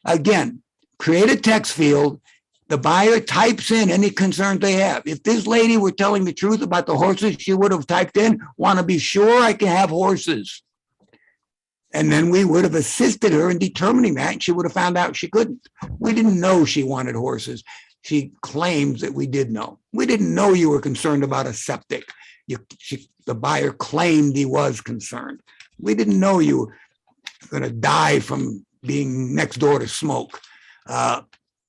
again, create a text field. The buyer types in any concerns they have. If this lady were telling the truth about the horses, she would have typed in, want to be sure I can have horses. And then we would have assisted her in determining that, and she would have found out she couldn't. We didn't know she wanted horses. She claims that we did know. We didn't know you were concerned about a septic. The buyer claimed he was concerned. We didn't know you were going to die from being next door to smoke.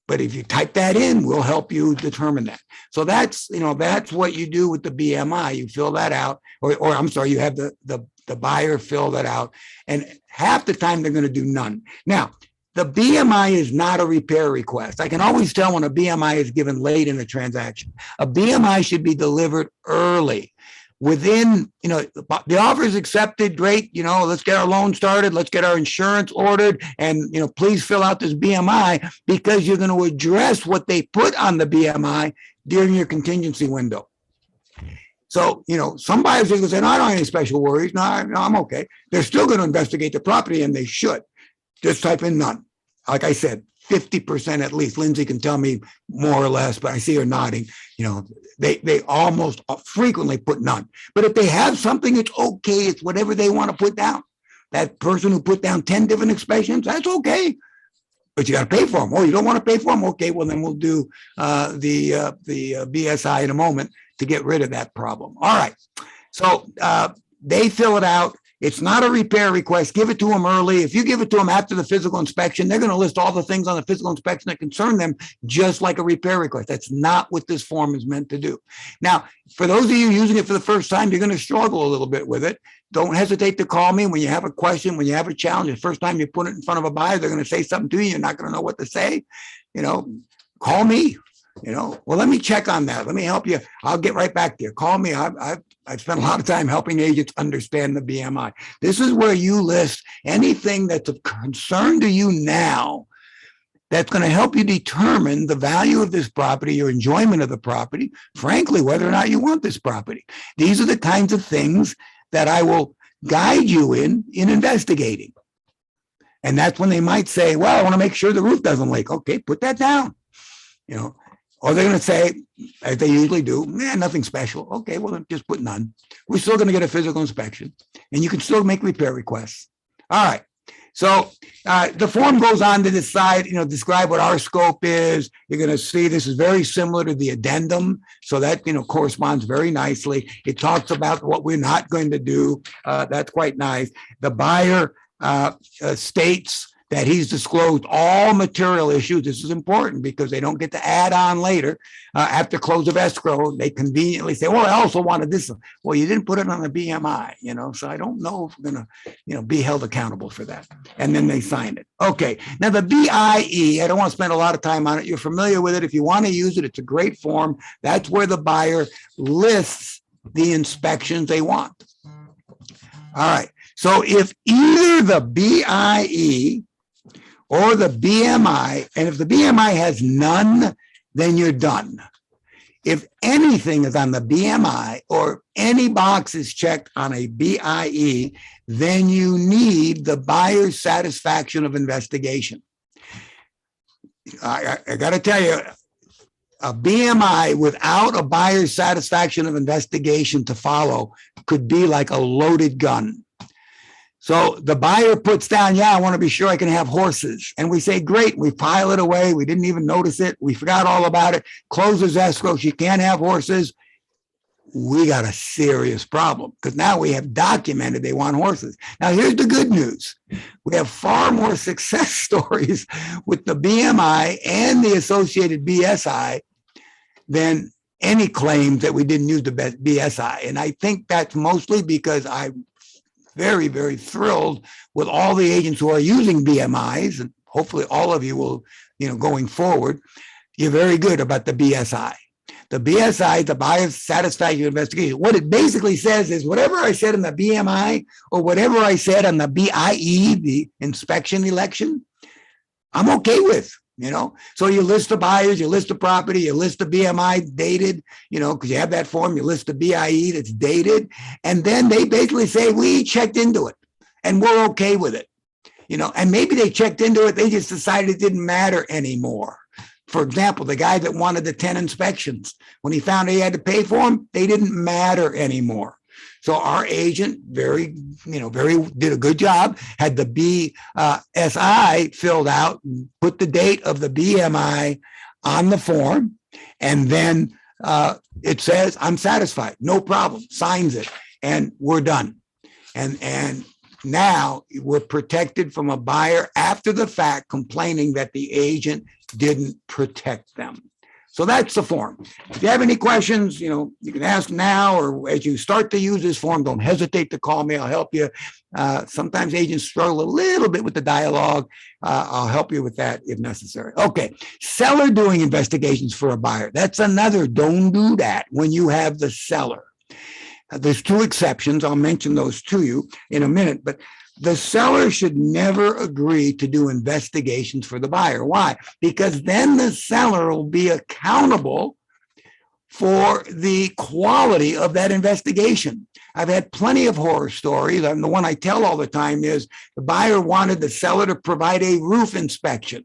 But if you type that in, we'll help you determine that. So that's what you do with the BMI. You fill that out, or I'm sorry, you have the buyer fill that out, and half the time they're going to do none. Now, the BMI is not a repair request. I can always tell when a BMI is given late in a transaction. A BMI should be delivered early. Within, the offer is accepted, great, let's get our loan started, let's get our insurance ordered, and, please fill out this BMI, because you're going to address what they put on the BMI during your contingency window. So, some buyers are going to say, no, I don't have any special worries. No, I'm okay. They're still going to investigate the property, and they should. Just type in none. Like I said, 50% at least. Lindsay can tell me more or less, but I see her nodding. They almost frequently put none. But if they have something, it's okay. It's whatever they want to put down. That person who put down 10 different inspections, that's okay. But you got to pay for them. Oh, you don't want to pay for them? Okay, well, then we'll do the BSI in a moment to get rid of that problem. All right. So they fill it out. It's not a repair request. Give it to them early. If you give it to them after the physical inspection, they're going to list all the things on the physical inspection that concern them, just like a repair request. That's not what this form is meant to do. Now, for those of you using it for the first time, you're going to struggle a little bit with it. Don't hesitate to call me when you have a question, when you have a challenge. The first time you put it in front of a buyer, they're going to say something to you. You're not going to know what to say. Call me. Well, let me check on that. Let me help you. I'll get right back to you. Call me. I've spent a lot of time helping agents understand the BMI. This is where you list anything that's of concern to you now that's going to help you determine the value of this property, your enjoyment of the property, frankly, whether or not you want this property. These are the kinds of things that I will guide you in investigating. And that's when they might say, well, I want to make sure the roof doesn't leak. Okay, put that down. Or they're going to say, as they usually do, nothing special. Okay, well, then just put none. We're still going to get a physical inspection, and you can still make repair requests. All right. So the form goes on to decide, describe what our scope is. You're going to see this is very similar to the addendum. So that, corresponds very nicely. It talks about what we're not going to do. That's quite nice. The buyer states that he's disclosed all material issues. This is important because they don't get to add on later after close of escrow. They conveniently say, well, I also wanted this. Well, you didn't put it on the BMI, so I don't know if we're going to, be held accountable for that. And then they sign it. Okay. Now the BIE, I don't want to spend a lot of time on it. You're familiar with it. If you want to use it, it's a great form. That's where the buyer lists the inspections they want. All right. So if either the BIE or the BMI, and if the BMI has none, then you're done. If anything is on the BMI or any box is checked on a BIE, then you need the buyer's satisfaction of investigation. I got to tell you, a BMI without a buyer's satisfaction of investigation to follow could be like a loaded gun. So the buyer puts down, I want to be sure I can have horses. And we say, great, we pile it away. We didn't even notice it. We forgot all about it. Closes escrow. She can't have horses. We got a serious problem because now we have documented they want horses. Now, here's the good news. We have far more success stories with the BMI and the associated BSI than any claims that we didn't use the BSI. And I think that's mostly because I'm very, very thrilled with all the agents who are using BMIs, and hopefully all of you will, going forward. You're very good about the BSI. The BSI, the buyer satisfaction investigation. What it basically says is whatever I said in the BMI or whatever I said on the BIE, the inspection election, I'm okay with, So you list the buyers, you list the property, you list the BMI dated, because you have that form, you list the BIE that's dated. And then they basically say, we checked into it and we're okay with it, and maybe they checked into it. They just decided it didn't matter anymore. For example, the guy that wanted the 10 inspections, when he found he had to pay for them, they didn't matter anymore. So our agent very did a good job, had the BSI filled out, put the date of the BMI on the form, and then it says, I'm satisfied, no problem, signs it, and we're done. And now we're protected from a buyer after the fact complaining that the agent didn't protect them. So that's the form. If you have any questions, you can ask now, or as you start to use this form, don't hesitate to call me. I'll help you. Sometimes agents struggle a little bit with the dialogue. I'll help you with that if necessary. Okay, seller doing investigations for a buyer. That's another, don't do that when you have the seller. There's two exceptions. I'll mention those to you in a minute, but the seller should never agree to do investigations for the buyer. Why? Because then the seller will be accountable for the quality of that investigation. I've had plenty of horror stories, and the one I tell all the time is the buyer wanted the seller to provide a roof inspection.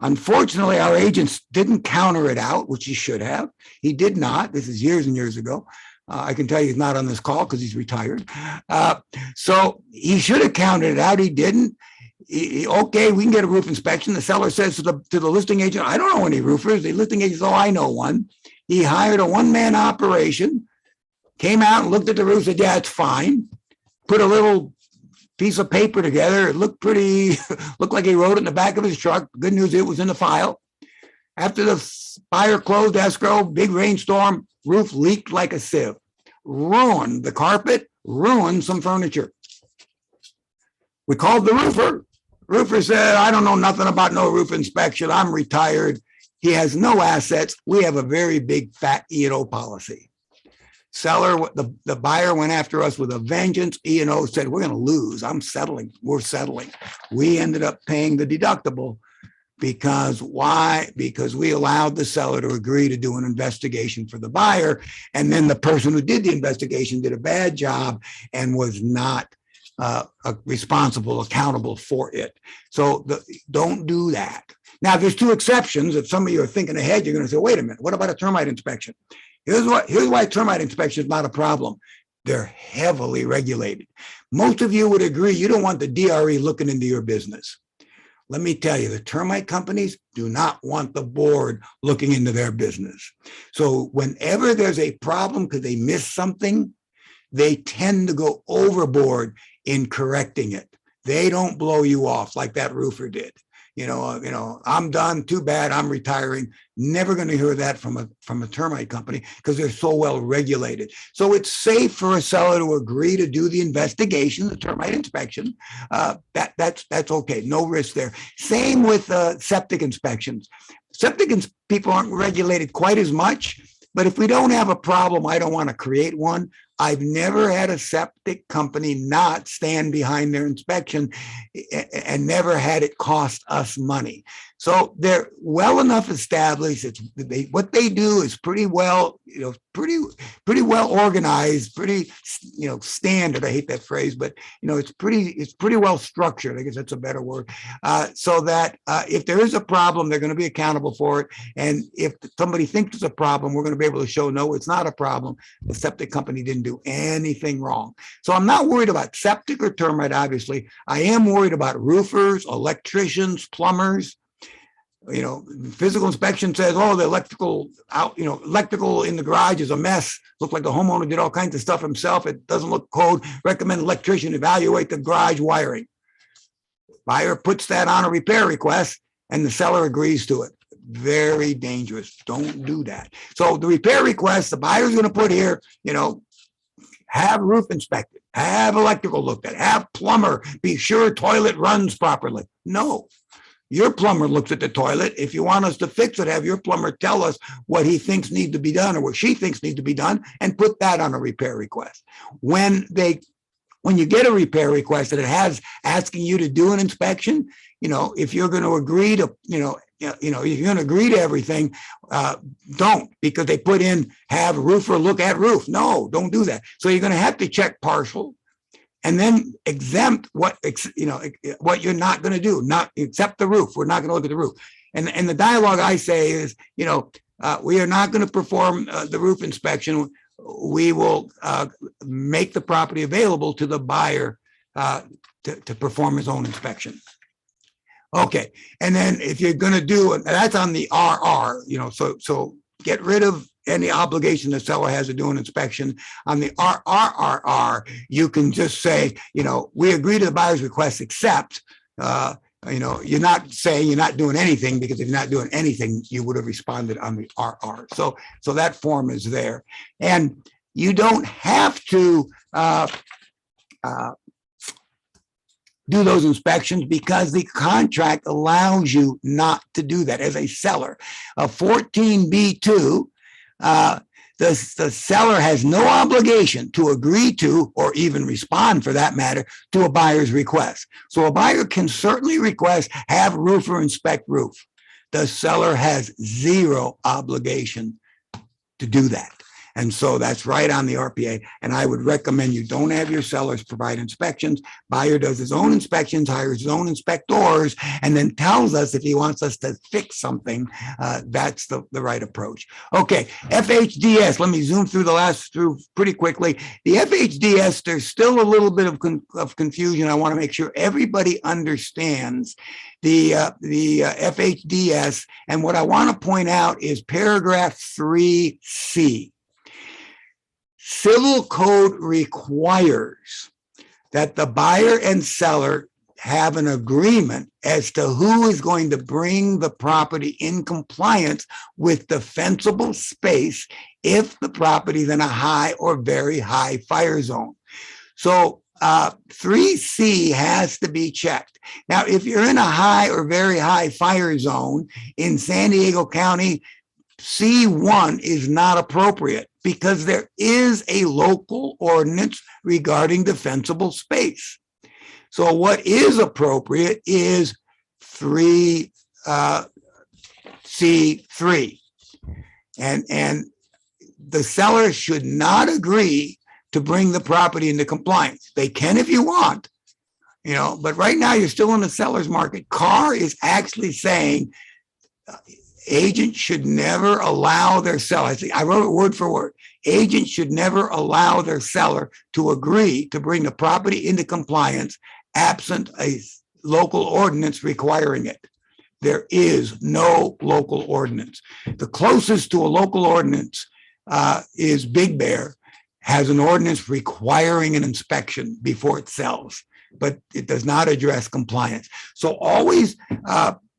Unfortunately, our agents didn't counter it out, which he should have. He did not. This is years and years ago. I can tell you he's not on this call because he's retired. So he should have counted it out. He didn't. Okay, we can get a roof inspection. The seller says to the listing agent, I don't know any roofers. The listing agent says, oh, I know one. He hired a one-man operation, came out and looked at the roof, said, yeah, it's fine. Put a little piece of paper together. It looked like he wrote it in the back of his truck. Good news, it was in the file. After the buyer closed escrow, big rainstorm, roof leaked like a sieve, ruined the carpet, ruined some furniture. We called the roofer. Roofer said, I don't know nothing about no roof inspection. I'm retired. He has no assets. We have a very big fat E&O policy. Seller, the buyer went after us with a vengeance. E&O said, we're going to lose. I'm settling. We're settling. We ended up paying the deductible. Because why? Because we allowed the seller to agree to do an investigation for the buyer. And then the person who did the investigation did a bad job and was not responsible, accountable for it. So don't do that. Now, there's two exceptions. If some of you are thinking ahead, you're going to say, wait a minute, what about a termite inspection? Here's why termite inspection is not a problem. They're heavily regulated. Most of you would agree you don't want the DRE looking into your business. Let me tell you, the termite companies do not want the board looking into their business. So whenever there's a problem because they missed something, they tend to go overboard in correcting it. They don't blow you off like that roofer did. I'm done. Too bad. I'm retiring. Never going to hear that from a termite company because they're so well regulated. So it's safe for a seller to agree to do the investigation, the termite inspection. That's okay. No risk there. Same with septic inspections. People aren't regulated quite as much. But if we don't have a problem, I don't want to create one. I've never had a septic company not stand behind their inspection and never had it cost us money. So they're well enough established. What they do is pretty well organized, pretty standard. I hate that phrase, but it's pretty well structured. I guess that's a better word. So that if there is a problem, they're going to be accountable for it. And if somebody thinks it's a problem, we're going to be able to show no, it's not a problem. The septic company didn't do anything wrong. So I'm not worried about septic or termite. Obviously, I am worried about roofers, electricians, plumbers. Physical inspection says, oh, the electrical in the garage is a mess. Look like the homeowner did all kinds of stuff himself. It doesn't look code. Recommend electrician evaluate the garage wiring. Buyer puts that on a repair request and the seller agrees to it. Very dangerous. Don't do that. So the repair request, the buyer's going to put here, have roof inspected, have electrical looked at, have plumber, be sure toilet runs properly. No. your plumber looks at the toilet. If you want us to fix it, have your plumber tell us what he thinks needs to be done or what she thinks needs to be done and put that on a repair request. When you get a repair request that it has asking you to do an inspection, if you're going to agree to, if you're going to agree to everything, don't, because they put in have roofer look at roof. No, don't do that. So you're going to have to check partial and then exempt what you're not going to do, not accept the roof. We're not going to look at the roof. And the dialogue I say is, we are not going to perform the roof inspection. We will make the property available to the buyer to perform his own inspection. Okay, and then if you're going to do, that's on the RR, so get rid of any obligation the seller has to do an inspection. On the RRR, you can just say, we agree to the buyer's request, except, you're not saying you're not doing anything, because if you're not doing anything, you would have responded on the RR. So that form is there. And you don't have to do those inspections because the contract allows you not to do that as a seller. A 14B2, the seller has no obligation to agree to, or even respond for that matter, to a buyer's request. So a buyer can certainly request have roofer inspect roof. The seller has zero obligation to do that. And so that's right on the RPA. And I would recommend you don't have your sellers provide inspections. Buyer does his own inspections, hires his own inspectors, and then tells us if he wants us to fix something. That's the right approach. Okay, FHDS. Let me zoom through through pretty quickly. The FHDS, there's still a little bit of confusion. I want to make sure everybody understands the FHDS. And what I want to point out is paragraph 3C. Civil code requires that the buyer and seller have an agreement as to who is going to bring the property in compliance with defensible space if the property is in a high or very high fire zone. So 3C has to be checked. Now, if you're in a high or very high fire zone in San Diego County, C1 is not appropriate because there is a local ordinance regarding defensible space. So what is appropriate is 3C3. And the seller should not agree to bring the property into compliance. They can if you want, but right now you're still in the seller's market. Carr is actually saying agents should never allow their seller, I wrote it word for word, agents should never allow their seller to agree to bring the property into compliance absent a local ordinance requiring it. There is no local ordinance. The closest to a local ordinance is Big Bear, has an ordinance requiring an inspection before it sells, but it does not address compliance. So always,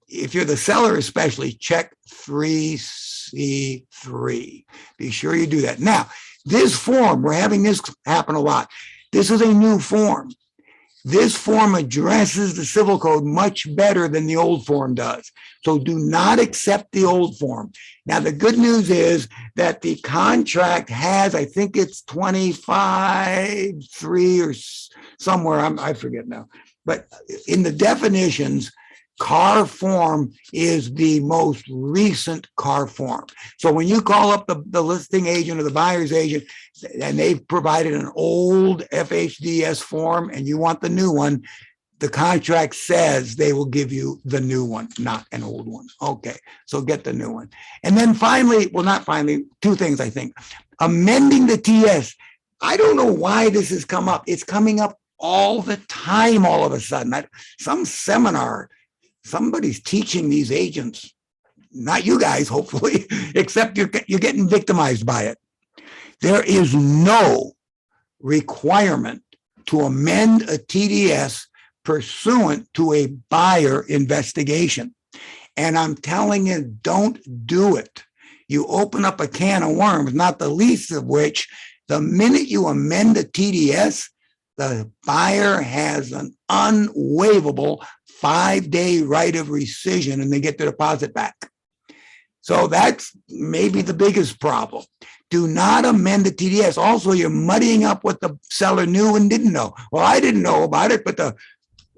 if you're the seller especially, check 3C3. Be sure you do that. Now, this form, we're having this happen a lot. This is a new form. This form addresses the civil code much better than the old form does. So do not accept the old form. Now, the good news is that the contract has, I think it's 25.3 or somewhere, I forget now. But in the definitions, Carr form is the most recent Carr form. So when you call up the listing agent or the buyer's agent and they've provided an old FHDS form and you want the new one, the contract says they will give you the new one, not an old one. Okay, so get the new one. And then finally, well, not finally, two things I think. Amending the TS. I don't know why this has come up. It's coming up all the time all of a sudden. Some seminar, somebody's teaching these agents, not you guys, hopefully, except you're getting victimized by it. There is no requirement to amend a TDS pursuant to a buyer investigation. And I'm telling you, don't do it. You open up a can of worms, not the least of which, the minute you amend a TDS, the buyer has an unwaivable 5-day right of rescission and they get the deposit back. So that's maybe the biggest problem. Do not amend the TDS. Also, you're muddying up what the seller knew and didn't know. Well, I didn't know about it, but the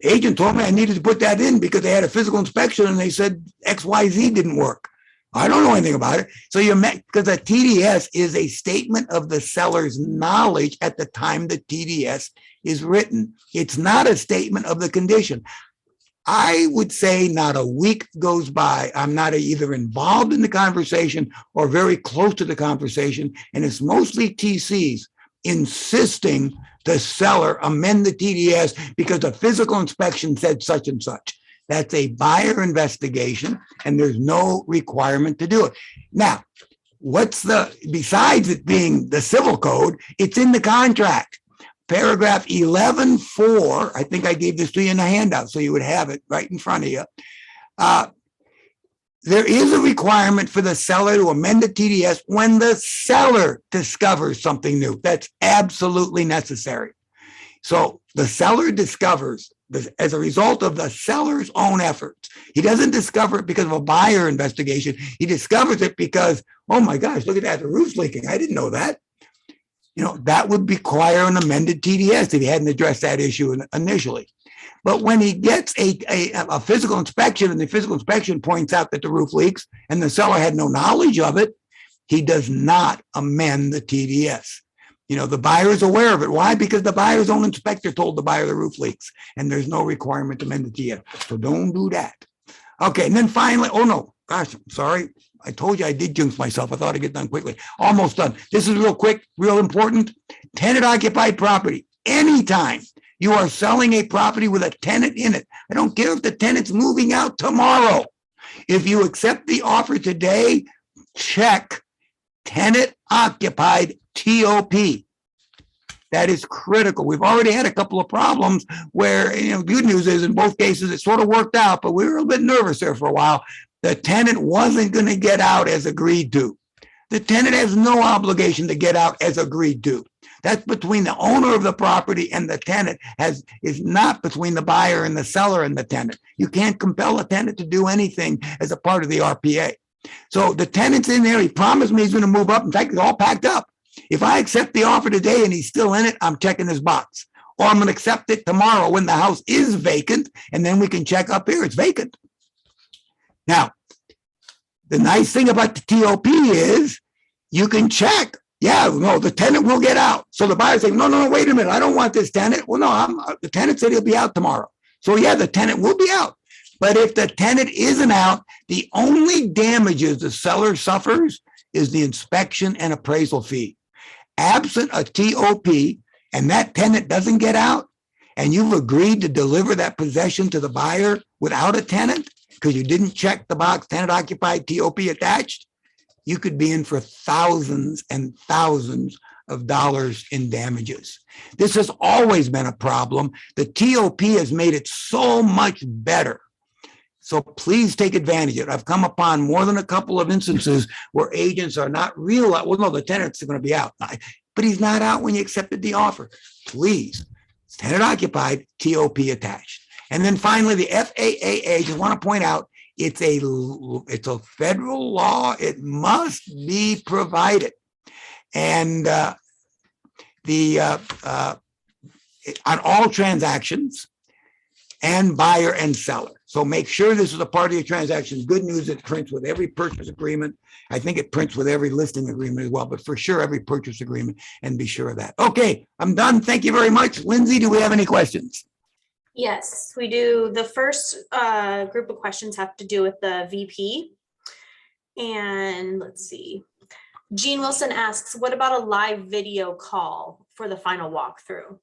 agent told me I needed to put that in because they had a physical inspection and they said XYZ didn't work. I don't know anything about it. So you're because a TDS is a statement of the seller's knowledge at the time the TDS is written. It's not a statement of the condition. I would say not a week goes by. I'm not either involved in the conversation or very close to the conversation. And it's mostly TCs insisting the seller amend the TDS because a physical inspection said such and such. That's a buyer investigation and there's no requirement to do it. Now, besides it being the civil code, it's in the contract. Paragraph 11.4, I think I gave this to you in a handout, so you would have it right in front of you. There is a requirement for the seller to amend the TDS when the seller discovers something new. That's absolutely necessary. So the seller discovers this as a result of the seller's own efforts. He doesn't discover it because of a buyer investigation. He discovers it because, oh my gosh, look at that, the roof's leaking. I didn't know that. That would require an amended TDS if he hadn't addressed that issue initially. But when he gets a physical inspection and the physical inspection points out that the roof leaks and the seller had no knowledge of it, he does not amend the TDS. The buyer is aware of it. Why? Because the buyer's own inspector told the buyer the roof leaks and there's no requirement to amend the TDS. So don't do that. Okay, and then finally, oh no, gosh, I'm sorry. I told you I did jinx myself. I thought I'd get done quickly. Almost done. This is real quick, real important. Tenant occupied property. Anytime you are selling a property with a tenant in it, I don't care if the tenant's moving out tomorrow. If you accept the offer today, check tenant occupied TOP. That is critical. We've already had a couple of problems where, good news is in both cases, it sort of worked out, but we were a bit nervous there for a while. The tenant wasn't going to get out as agreed to. The tenant has no obligation to get out as agreed to. That's between the owner of the property and the tenant, is not between the buyer and the seller and the tenant. You can't compel a tenant to do anything as a part of the RPA. So the tenant's in there. He promised me he's going to move up. In fact, it's all packed up. If I accept the offer today and he's still in it, I'm checking his box. Or I'm going to accept it tomorrow when the house is vacant, and then we can check up here. It's vacant. Now, the nice thing about the TOP is you can check. Yeah, no, the tenant will get out. So the buyer saying, no, wait a minute. I don't want this tenant. Well, no, the tenant said he'll be out tomorrow. So yeah, the tenant will be out. But if the tenant isn't out, the only damages the seller suffers is the inspection and appraisal fee. Absent a TOP and that tenant doesn't get out, and you've agreed to deliver that possession to the buyer without a tenant, because you didn't check the box, tenant occupied, TOP attached, you could be in for thousands and thousands of dollars in damages. This has always been a problem. The TOP has made it so much better. So please take advantage of it. I've come upon more than a couple of instances where agents are not realizing, well, no, the tenant's going to be out, but he's not out when you accepted the offer. Please, tenant occupied, TOP attached. And then finally, the FAAA, just want to point out, it's a federal law. It must be provided. And on all transactions and buyer and seller. So make sure this is a part of your transaction. Good news, it prints with every purchase agreement. I think it prints with every listing agreement as well, but for sure, every purchase agreement, and be sure of that. Okay, I'm done. Thank you very much. Lindsay, do we have any questions? Yes, we do. The first group of questions have to do with the VP. And let's see. Gene Wilson asks, what about a live video call for the final walkthrough?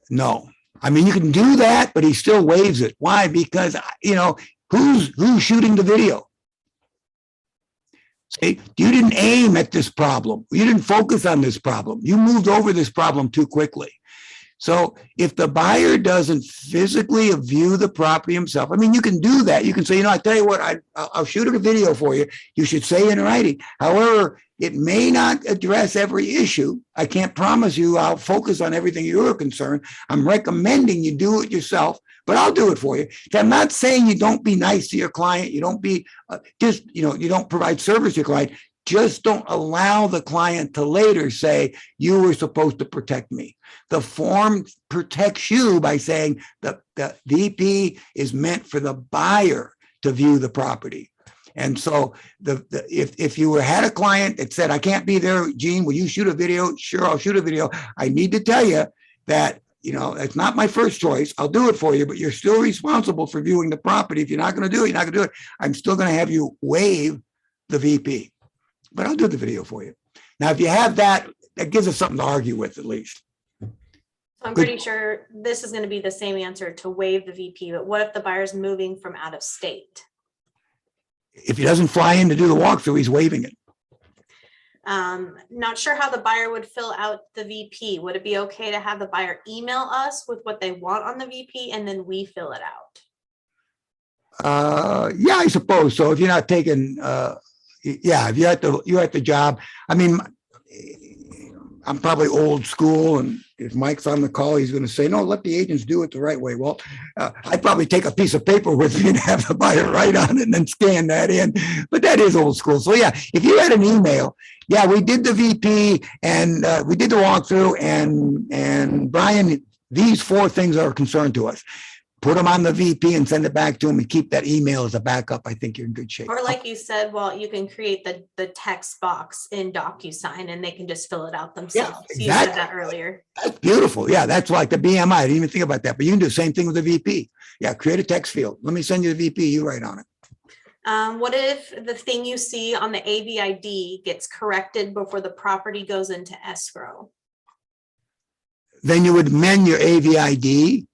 No. I mean, you can do that, but he still waives it. Why? Because, who's shooting the video? See, you didn't aim at this problem. You didn't focus on this problem. You moved over this problem too quickly. So if the buyer doesn't physically view the property himself, I mean, you can do that. You can say, I tell you what, I'll shoot a video for you. You should say in writing. However, it may not address every issue. I can't promise you I'll focus on everything you're concerned. I'm recommending you do it yourself, but I'll do it for you. I'm not saying you don't be nice to your client. You don't be you don't provide service to your client. Just don't allow the client to later say, you were supposed to protect me. The form protects you by saying the VP is meant for the buyer to view the property. And so if you had a client that said, I can't be there, Gene, will you shoot a video? Sure, I'll shoot a video. I need to tell you that, it's not my first choice. I'll do it for you, but you're still responsible for viewing the property. If you're not going to do it, you're not going to do it. I'm still going to have you waive the VP. But I'll do the video for you. Now, if you have that, that gives us something to argue with at least. I'm pretty sure this is going to be the same answer to waive the VP, but what if the buyer's moving from out of state? If he doesn't fly in to do the walkthrough, he's waiving it. Not sure how the buyer would fill out the VP. Would it be okay to have the buyer email us with what they want on the VP and then we fill it out? Yeah, I suppose so. If you're not taking if you're at the job, I mean, I'm probably old school, and if Mike's on the call, he's going to say, no, let the agents do it the right way. Well, I'd probably take a piece of paper with me and have the buyer write on it and then scan that in, but that is old school. So yeah, if you had an email, yeah, we did the VP and we did the walkthrough, and Brian, these 4 things are a concern to us. Put them on the VP and send it back to him and keep that email as a backup. I think you're in good shape. Or like you said, well, you can create the text box in DocuSign and they can just fill it out themselves. Yeah, exactly. You said that earlier. That's beautiful. Yeah, that's like the BMI. I didn't even think about that, but you can do the same thing with the VP. Yeah, create a text field. Let me send you the VP. You write on it. What if the thing you see on the AVID gets corrected before the property goes into escrow? Then you would amend your AVID.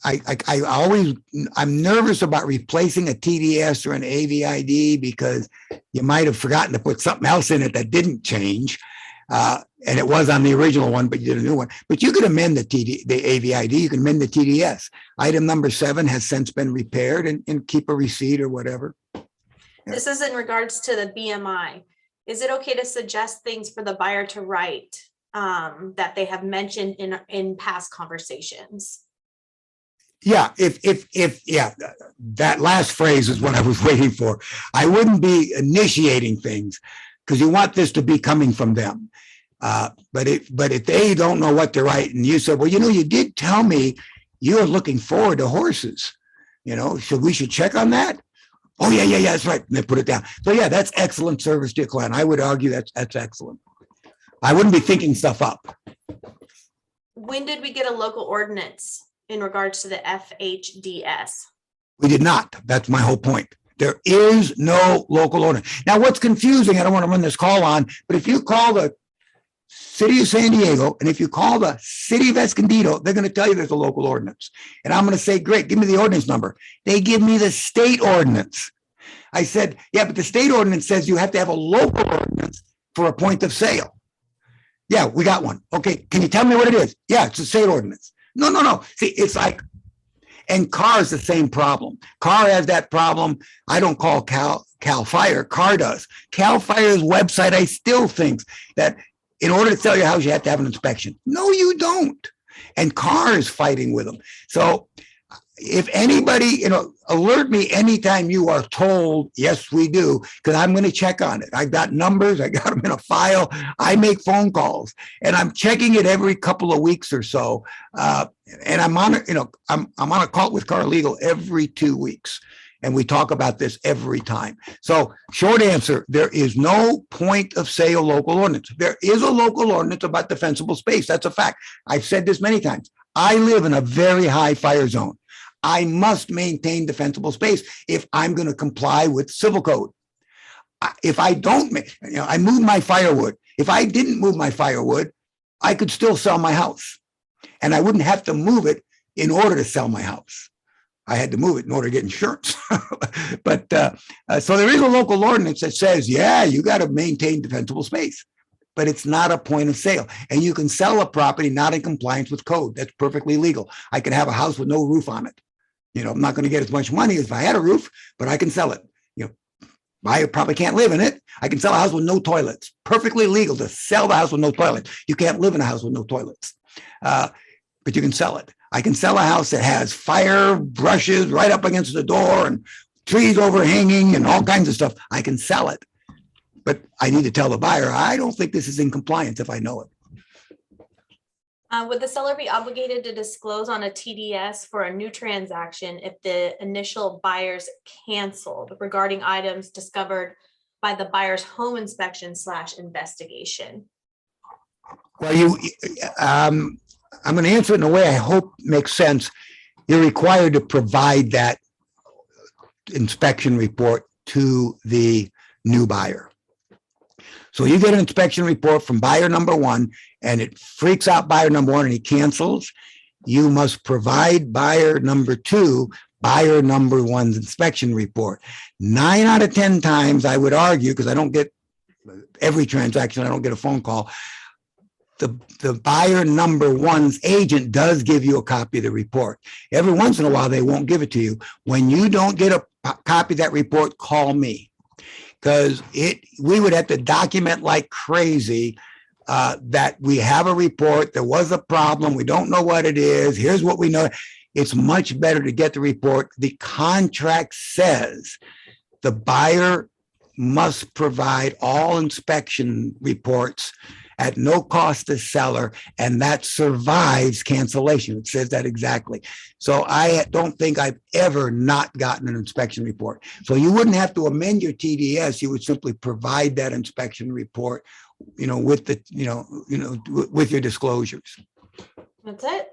I'm nervous about replacing a TDS or an AVID because you might have forgotten to put something else in it that didn't change. And it was on the original one, but you did a new one. But you could amend the AVID, you can amend the TDS. Item number 7 has since been repaired and keep a receipt or whatever. Yeah. This is in regards to the BMI. Is it okay to suggest things for the buyer to write that they have mentioned in past conversations? Yeah, if that last phrase is what I was waiting for. I wouldn't be initiating things because you want this to be coming from them. But if they don't know what to write and you said, well, you did tell me you're looking forward to horses, so we should check on that. Oh, yeah, that's right. And they put it down. So yeah, that's excellent service to your client. I would argue that's excellent. I wouldn't be thinking stuff up. When did we get a local ordinance in regards to the FHDS? We did not. That's my whole point. There is no local ordinance. Now, what's confusing, I don't want to run this call on, but if you call the city of San Diego and if you call the city of Escondido, they're going to tell you there's a local ordinance. And I'm going to say, great, give me the ordinance number. They give me the state ordinance. I said, yeah, but the state ordinance says you have to have a local ordinance for a point of sale. Yeah, we got one. Okay, can you tell me what it is? Yeah, it's a state ordinance. No. See, it's like, and CAR is the same problem. CAR has that problem. I don't call CAL FIRE. CAR does. CAL FIRE's website, I still think that in order to sell your house, you have to have an inspection. No, you don't. And CAR is fighting with them. So if anybody, alert me anytime you are told, yes, we do, because I'm going to check on it. I've got numbers. I got them in a file. I make phone calls and I'm checking it every couple of weeks or so. And I'm on, I'm on a call with Car Legal every 2 weeks. And we talk about this every time. So short answer, there is no point of sale local ordinance. There is a local ordinance about defensible space. That's a fact. I've said this many times. I live in a very high fire zone. I must maintain defensible space if I'm going to comply with civil code. If I don't, I move my firewood. If I didn't move my firewood, I could still sell my house and I wouldn't have to move it in order to sell my house. I had to move it in order to get insurance. But so there is a local ordinance that says, yeah, you got to maintain defensible space. but it's not a point of sale. And you can sell a property not in compliance with code. That's perfectly legal. I can have a house with no roof on it. You know, I'm not going to get as much money as if I had a roof, but I can sell it. You know, buyer probably can't live in it. I can sell a house with no toilets. Perfectly legal to sell the house with no toilets. You can't live in a house with no toilets, but you can sell it. I can sell a house that has fire brushes right up against the door and trees overhanging and all kinds of stuff. I can sell it, but I need to tell the buyer, I don't think this is in compliance if I know it. Would the seller be obligated to disclose on a TDS for a new transaction if the initial buyers canceled regarding items discovered by the buyer's home inspection / investigation? Well, I'm going to answer it in a way I hope makes sense. You're required to provide that inspection report to the new buyer. So you get an inspection report from buyer number one, and it freaks out buyer number one and he cancels. You must provide buyer number two, buyer number one's inspection report. 9 out of 10 times, I would argue, because I don't get every transaction, I don't get a phone call. The buyer number one's agent does give you a copy of the report. Every once in a while, they won't give it to you. When you don't get a copy of that report, call me, because we would have to document like crazy that we have a report. There was a problem. We don't know what it is. Here's what we know. It's much better to get the report. The contract says the buyer must provide all inspection reports at no cost to seller, and that survives cancellation. It says that exactly. So I don't think I've ever not gotten an inspection report. So you wouldn't have to amend your TDS. You would simply provide that inspection report, with the, with your disclosures. That's it.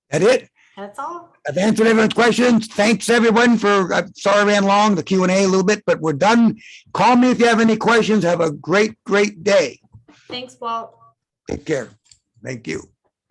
That it? That's all. I've answered everyone's questions. Thanks everyone for, I'm sorry I ran long, the Q&A a little bit, but we're done. Call me if you have any questions. Have a great, great day. Thanks, Walt. Take care. Thank you.